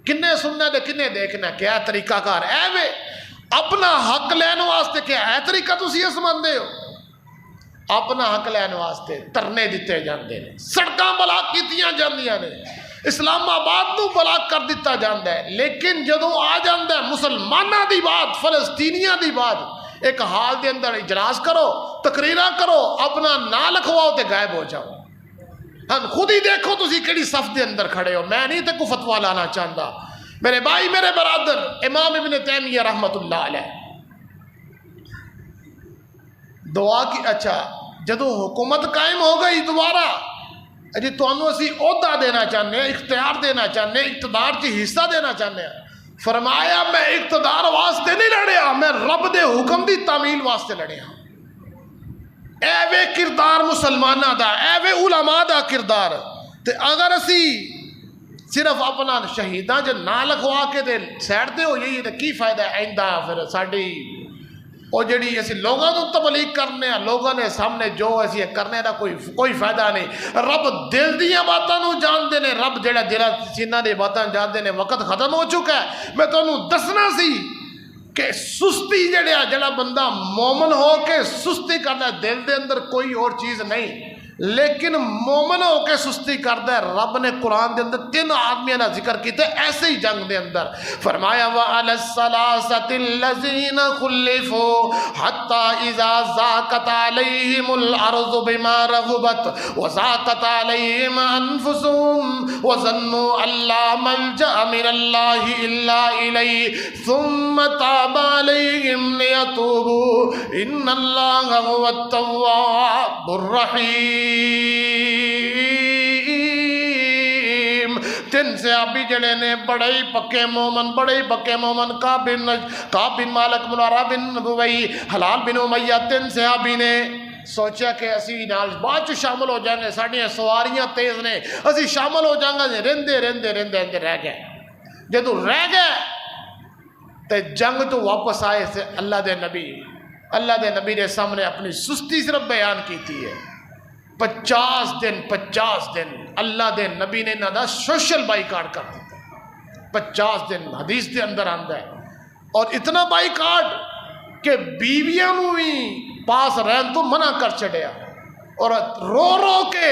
کنے سننا دے کنے دیکھنا، کیا طریقہ کار اے وے اپنا حق لین واسطے، کیا اے طریقہ تسی اس مندے ہو؟ اپنا حق لین واسطے ترنے دیتے جاندے نے، سڑکاں بلاک کیتیاں جاندیاں نے، اسلام آباد نو بلاک کر دیتا جاندہ ہے، لیکن جدوں آ جاندہ ہے مسلمانہ دی بات، فلسطینیاں دی بات، ایک حال دے اندر اجلاس کرو، تقریرہ کرو، اپنا نا لکھواؤ تے غائب ہو جاؤ۔ ہم خود ہی دیکھو تسی کیڑی صف دے اندر کھڑے ہو، میں نہیں تے کو فتویٰ لانا چاہتا۔ میرے بھائی، میرے برادر، امام ابن تیمیہ رحمت اللہ علیہ دعا کی، اچھا جدو حکومت قائم ہو گئی دوبارہ، جی تانوں اسی عہدہ دینا چاہتے ہیں، اختیار دینا چاہتے ہیں، اقتدار کی حصہ دینا چاہتے ہیں، فرمایا میں اقتدار واسطے نہیں لڑیا، میں رب دے حکم دی تعمیل واسطے لڑیا۔ اے وے کردار مسلمانہ دا، اے وے علماء دا کردار۔ تے اگر اسی صرف اپنا شہیداں جو نہ لکھوا کے دے سیڈ دے ہو یہی تے کی فائدہ ہے؟ آئندہ پھر ساڈی وہ جڑی اسی لوگوں کو تبلیغ کرنے ہیں، لوگوں نے سامنے جو اسی کرنے دا کوئی فائدہ نہیں۔ رب دل دیاں باتاں نو جان دے نے، رب جڑا دل سینہ دے باتاں جان دے نے۔ وقت ختم ہو چکا ہے، میں تانوں دسنا سی کہ سستی جڑا بندہ مومن ہو کے سستی کرنا، دل دے اندر کوئی اور چیز نہیں، لیکن مومن ہو کے سستی کرتا ہے. رب نے قرآن دے اندر 3 آدمیاں کا ذکر کیتا ہے ایسے ہی جنگ دے اندر. فرمایا وَعَلَى الثَّلَاثَةِ الَّذِينَ خُلِّفُوا حَتَّى إِذَا ضَاقَتْ عَلَيْهِمُ الْأَرْضُ بِمَا رَحُبَتْ وَضَاقَتْ عَلَيْهِمْ أَنفُسُهُمْ وَظَنُّوا أَن لَّا مَلْجَأَ مِنَ اللَّهِ إِلَّا إِلَيْهِ ثُمَّ تَابَ عَلَيْهِمْ لِيَتُوبُوا إِنَّ اللَّهَ هُوَ التَّوَّابُ الرَّحِيمُ. 3 صحابی جڑے نے بڑے ہی پکے مومن کعب بن مالک، منارہ بن ابی، حلال بن امیہ، 3 صحابی نے سوچا کہ اسی نال بعد چ شامل ہو جائیں گے، ساڈیاں سواریاں تیز نے، اسی شامل ہو جائیں گے. رہندے رہ گئے. جدوں رہ گئے تے جنگ تو واپس آئے سے اللہ دے نبی نے سامنے اپنی سستی صرف بیان کیتی ہے. 50 دن اللہ دے نبی نے انہاں دا سوشل بائیکاٹ کر دیتا. 50 دن حدیث دے اندر آندا ہے. اور اتنا بائیکاٹ کہ بیویاں نو بھی پاس رہن تو منع کر چھڑیا. اور رو کے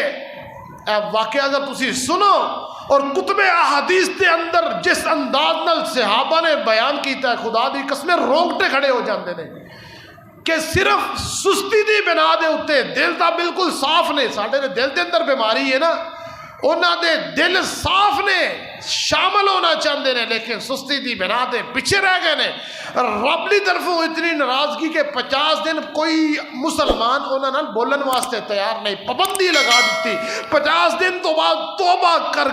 اے واقعہ اگر تسی سنو اور کتب احادیث دے اندر جس انداز نال صحابہ نے بیان کیتا ہے، خدا دی قسم رونگٹے کھڑے ہو جاندے نے کہ صرف سستی دی بنا دے اتے دل تا بالکل صاف نے. ساڈے دے دل دے اندر بیماری ہے نا، انہاں دے دل صاف نے، شامل ہونا چاہتے ہیں لیکن سستی دی بنا دے پیچھے رہ گئے نے. رب دی طرفوں اتنی ناراضگی کہ 50 دن کوئی مسلمان انہاں نال بولن واسطے تیار نہیں، پابندی لگا دیتی. 50 دن تو بعد توبہ کر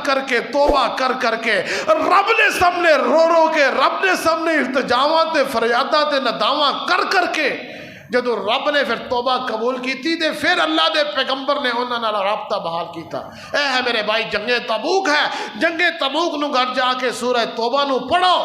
کے رب نے سامنے رو کے، رب نے سامنے التجاواں تے فریاداں تے نداواں کر کے جدو رب نے پھر توبہ قبول کی تے پھر اللہ دے پیغمبر نے انہاں نال رابطہ بحال کیتا. اے ہے میرے بھائی جنگ تبوک ہے. جنگ تبوک نو گھر جا کے سورہ توبہ نو پڑھو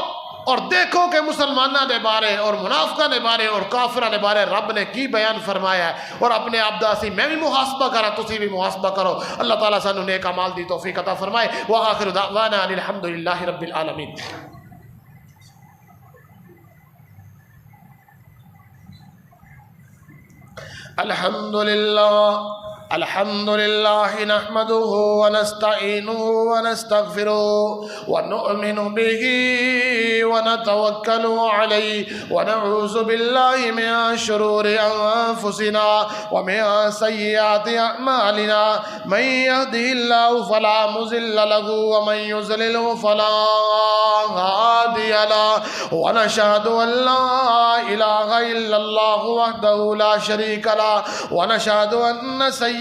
اور دیکھو کہ مسلمانوں دے بارے اور منافقاں دے بارے اور کافراں دے بارے رب نے کی بیان فرمایا ہے. اور اپنے آپ دا سی میں بھی محاسبہ کرا، تسی بھی محاسبہ کرو. اللہ تعالیٰ سانو نیک اعمال دی توفیق عطا فرمائے. وآخر دعوانا ان الحمدللہ رب العالمین. الحمد لله نحمده ونستعينه ونستغفره ونؤمن به ونتوكل عليه ونعوذ بالله من شرور أنفسنا ومن سيئات أعمالنا. من يهده الله فلا مضل له ومن يضلل فلا هادي له. ونشهد أن لا إله إلا الله وحده لا شريك له ونشهد أن سیدنا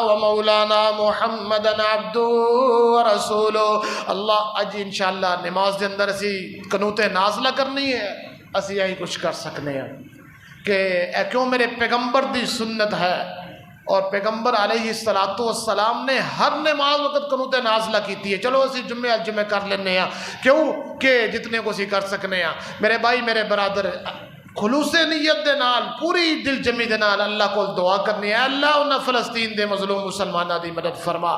و مولانا محمد عبدہ و رسولہ. اللہ اج انشاءاللہ نماز دے اندر اسی قنوت نازلہ کرنی ہے. اسی یہی کچھ کر سکنے ہیں کہ اے کیوں میرے پیغمبر دی سنت ہے اور پیغمبر علیہ السلام نے ہر نماز وقت قنوت نازلہ کیتی ہے. چلو اسی جمعہ کر لینے ہیں کیوں کہ جتنے کو اسی کر سکنے ہیں. میرے بھائی میرے برادر خلوص نیت دے نال پوری دل جمی دے نال اللہ کو دعا کرنی ہے اللہ انہاں فلسطین دے مظلوم مسلمانہ دی مدد فرما.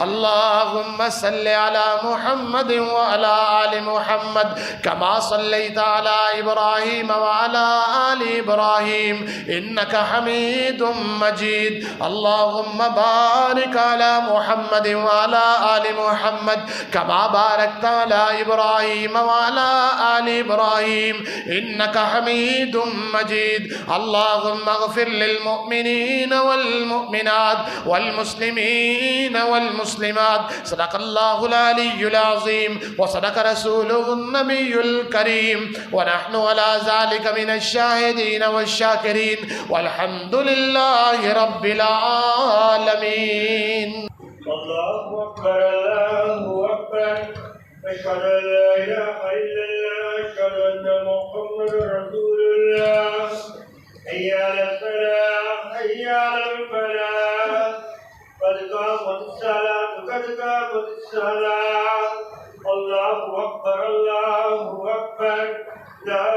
اللہم صلی علی محمد وعلی آل محمد کما صلیت علی ابراہیم وعلی آل ابراہیم انکا حمید مجید. اللہم بارک علی محمد وعلی آل محمد کما بارکت علی ابراہیم وعلی آل ابراہیم انکا حمید مجید. اللهم اغفر للمؤمنين والمؤمنات والمسلمين والمسلمات. صدق الله العلي العظيم وصدق رسوله النبي الكريم ونحن على ذلك من الشاهدين والشاكرين والحمد لله رب العالمين. الله أكبر الله أكبر أشهد أن لا إله إلا الله أشهد أن محمدا رسول الله. حي على الفلاح حي على الفلاح قد قامت الصلاة قد قامت الصلاة. الله أكبر الله أكبر لا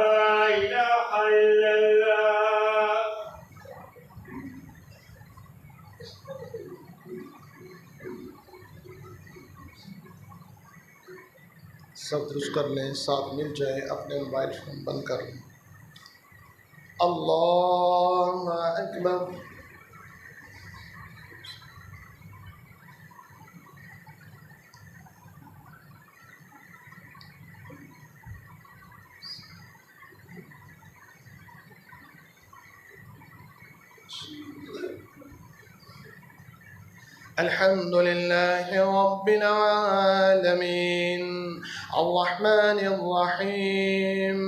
إله إلا الله. سب درست کر لیں، ساتھ مل جائیں، اپنے موبائل فون بند کر لیں. اللہ اکبر. الحمد لله رب العالمين الرحمن الرحيم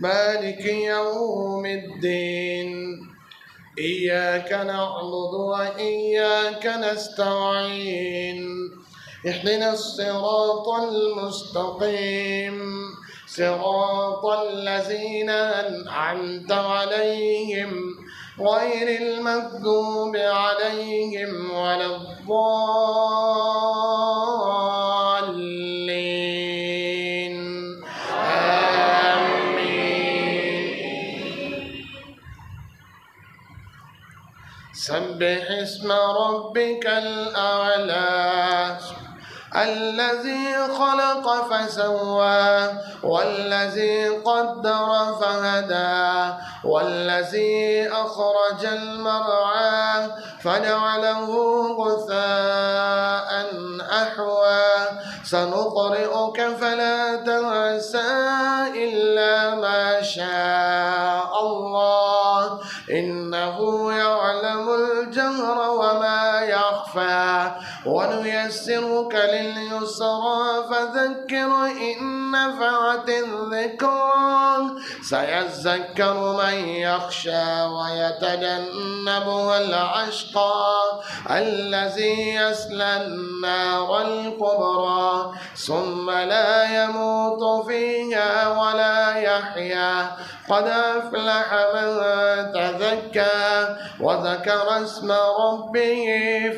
مالك يوم الدين إياك نعبد وإياك نستعين اهدنا الصراط المستقيم صراط الذين أنعمت عليهم غير المغضوب عليهم ولا الضالين آمين. سبح اسم ربك الأعلى الذي خلق فسوى والذي قدر فهدى والذي أخرج المرعى فجعله غثاء أحوى سنقرئك فلا تنسى إلا ما شاء الله إنه يعلم الجهر وما يخفى ونيسرك لليسرى فذكر إن نفعت الذكرى سيذكر من يخشى ويتجنبها الأشقى الذي يصلى النار الكبرى ثم لا يموت فيها ولا يحيا قد أفلح من تزكى وذكر اسم ربه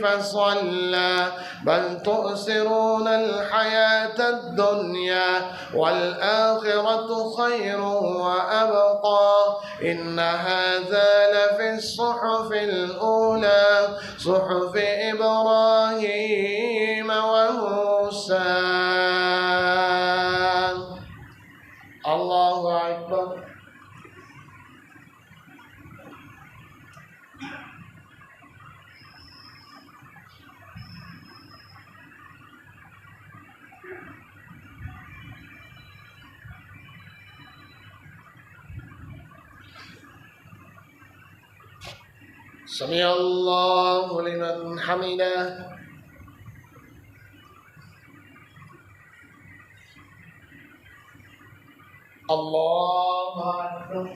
فصلى بل تؤثرون الحياة الدنيا والآخرة خير وأبقى إن هذا لفي الصحف الأولى صحف إبراهيم وموسى. الله أكبر. سمع الله لمن حمده. الله أكبر.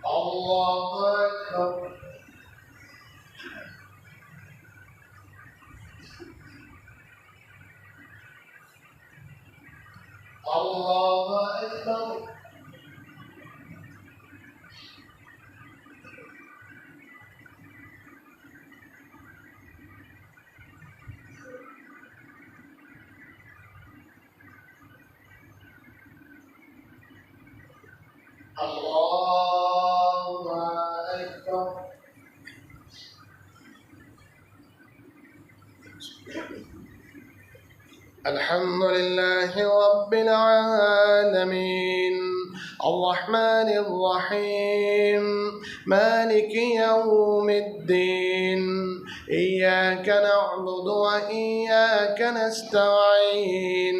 الله أكبر. الله أكبر. الله أكبر. الحمد لله رب العالمين الرحمن الرحيم مالك يوم الدين إياك نعبد وإياك نستعين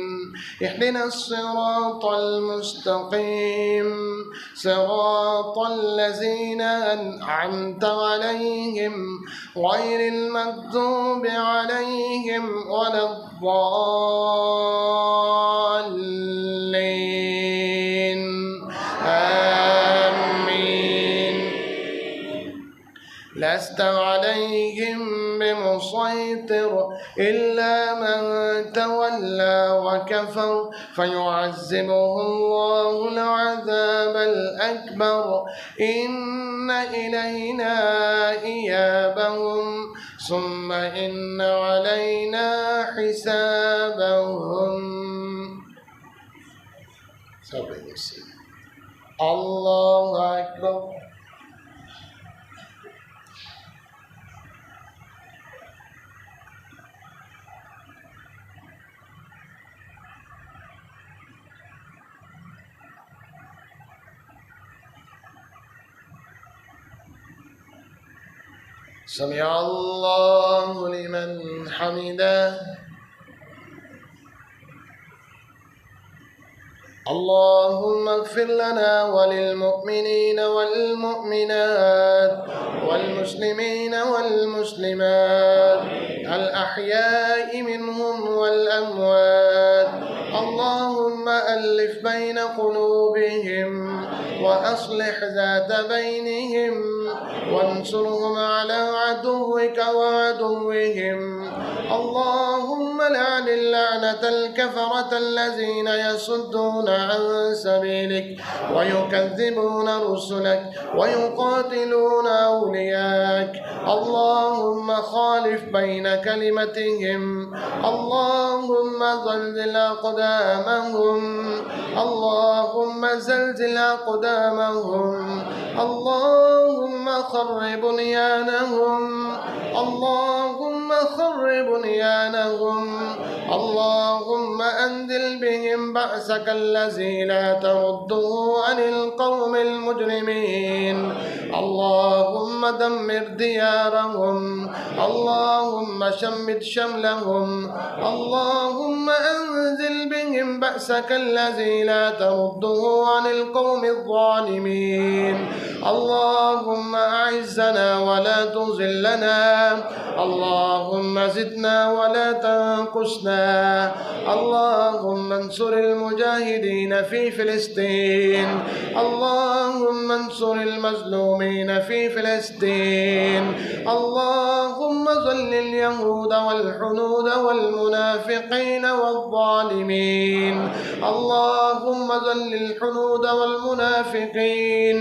اهدنا الصراط المستقيم صراط الذين أنعمت عليهم غير المغضوب عليهم ولا الضالين آمين. لست عليهم بمسيطر إلا من تولى وكفر فيعذبه الله العذاب الأكبر إن إلينا إيابهم ثم إن علينا حسابهم. الله أكبر. سمع الله لمن حمده. اللهم اغفر لنا وللمؤمنين والمؤمنات والمسلمين والمسلمات الأحياء منهم والأموات. اللهم ألف بين قلوبهم وأصلح ذات بينهم وانصرهم على عدوك وعدوهم. اللهم لعن اللعنة الكفرة الذين يصدون عن سبيلك ويكذبون رسلك ويقاتلون أولياءك. اللهم خالف بين كلمتهم. اللهم زلزل أقدامهم. اللهم زلزل أقدامهم. اللهم خرب بنيانهم. اللهم خرب بنيانهم. اللهم أنزل بهم بأسك الذي لا ترده عن القوم المجرمين. اللهم دمر ديارهم. اللهم شمت شملهم. اللهم أنزل بهم بأسك الذي لا ترده عن القوم الظالمين. اللهم أعزنا ولا تذلنا. اللهم زدنا ولا تنقصنا. اللهم انصر المجاهدين في فلسطين. اللهم انصر المظلومين في فلسطين. اللهم ظل اليهود والحنود والمنافقين والظالمين. اللهم ظل الحنود والمنافقين.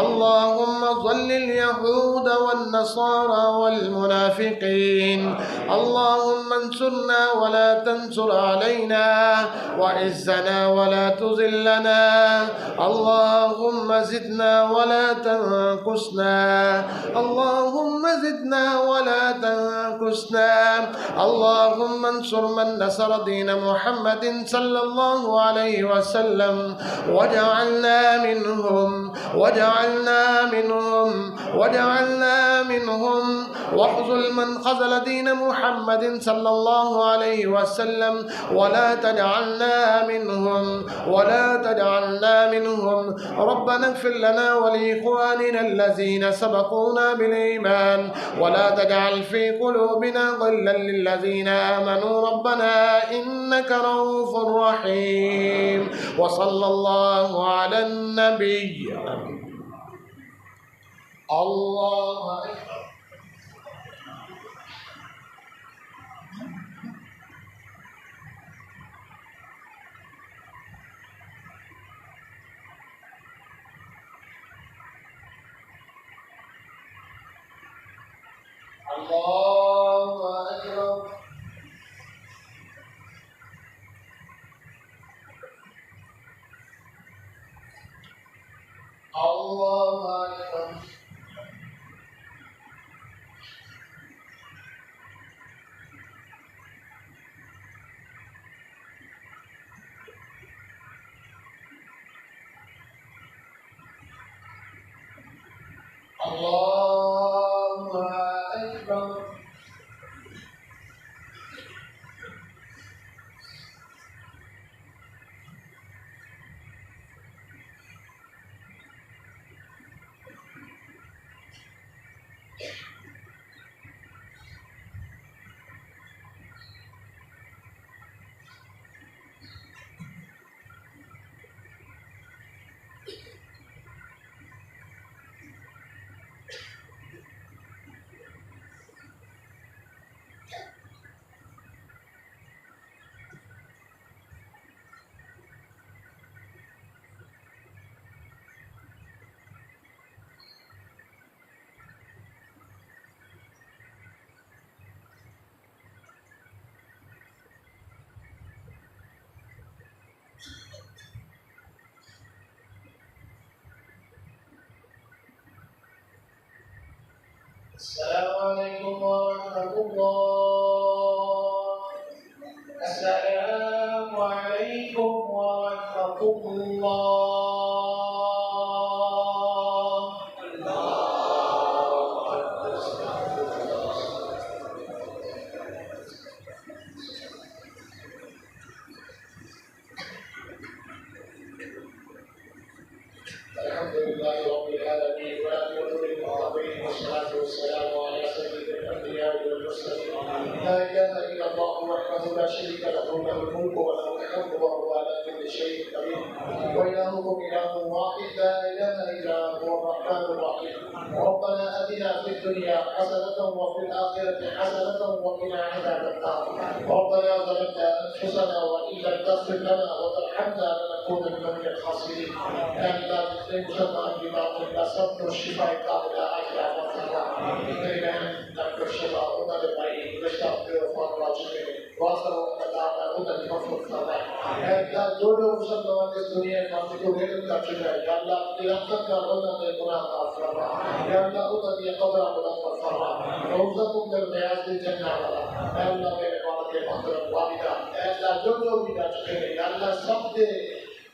اللهم ظل اليهود والنصارى والمنافقين. اللهم انصرنا ولا تنصر علينا وعزنا ولا تذلنا. اللهم زدنا ولا تنقصنا. اللهم زدنا ولا تنقصنا. اللهم انصر من نصر دين محمد صلى الله عليه وسلم واجعلنا منهم واجعلنا منهم واخذل من خذل دين محمد صلى الله عليه وسلم ولا تجعلنا منهم. ربنا اغفر لنا ولإخواننا الذين سبقونا بالإيمان ولا تجعل في قلوبنا غلا للذين آمنوا ربنا إنك رؤوف رحيم. وصلى الله على النبي. الله أكبر. الله أكبر. الله أكبر. الله أكبر. السلام عليكم ورحمة الله. السلام عليكم ورحمة الله. إله إلا الله وحده لا شريك له له الملك وله الحمد وهو على كل شيء قدير وإلهكم إله واحد لا إله إلا هو الرحمن الرحيم ربنا آتنا في الدنيا حسنة وفي الآخرة حسنة وقنا عذاب النار ربنا ظلمنا أنفسنا وإن لم تغفر لنا وترحمنا لنكونن من الخاسرين ألا تسلم شرعا بما قلنا سبب الشفاء قابل أجل وفرا إلينا نكر الشفاء ونبعي نستغفر ونراجعه واصل وقتانا ونكفر فرا ألا جودو مسلمان الدنيا كافي غير كافي يا الله تيرتك رونا تكونا فرا يا الله أوتني قبر ولا فرا روزكم بالبياض الجنة يا الله میرے والد کے محترم والدہ ایسا جو بھی نہ چکے یا اللہ سب دے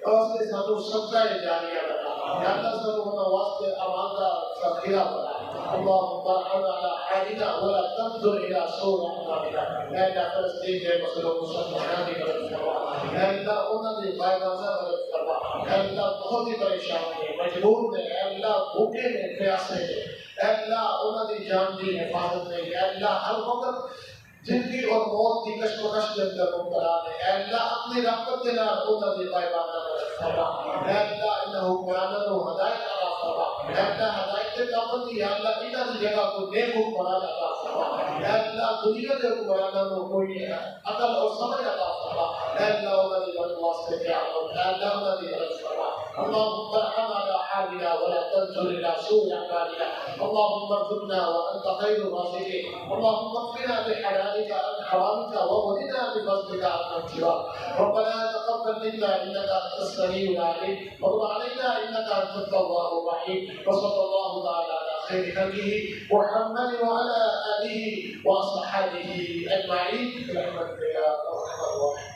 واسطے ساتھ سچا جاریہ بنا یا اللہ سب ہونا واسطے امانہ ذخیرہ بنا اللهم ارحم على حالنا ولا تنظر الى سوء اعمالنا يا الله فلسطين کے مسلمانوں مسلمانوں کی مدد فرما یا اللہ انہوں نے غائبانہ مدد فرما یا اللہ بہت ہی پریشان ہیں مجبور ہیں یا اللہ بھوکے ہیں پیاسے ہیں یا اللہ انہوں نے جان کی حفاظت میں یا اللہ ہر وقت زندگی اور موت کی کشمکش کے اندر مبتلا ہے اے اللہ اپنی رحمت کے نال انہاں دی غائبانہ مدد فرما اے اللہ انہو قرآن و ہدایت عطا فرما اے اللہ ہدایت کے قابل دی اے اللہ انہاں دی جگہ کو نیک حکمران عطا فرما اے اللہ دنیا کے حکمرانوں کو کوئی عقل اور سمجھ عطا فرما اے اللہ انہاں دی مدد واسطے کیا ہو اے اللہ انہاں دی مدد فرما اللهم ارحم على حالنا ولا تنظر الى سوء اعمالنا اللهم ارزقنا وانت خير الرازقين اللهم اكفنا بحلالك عن حرامك وغننا بفضلك عن سواك ربنا تقبل منا انك انت السميع العليم وتب علينا انك انت التواب الرحيم وصلى الله تعالى على خير خلقه محمد وعلى اله واصحابه اجمعين برحمتك يا ارحم الراحمين.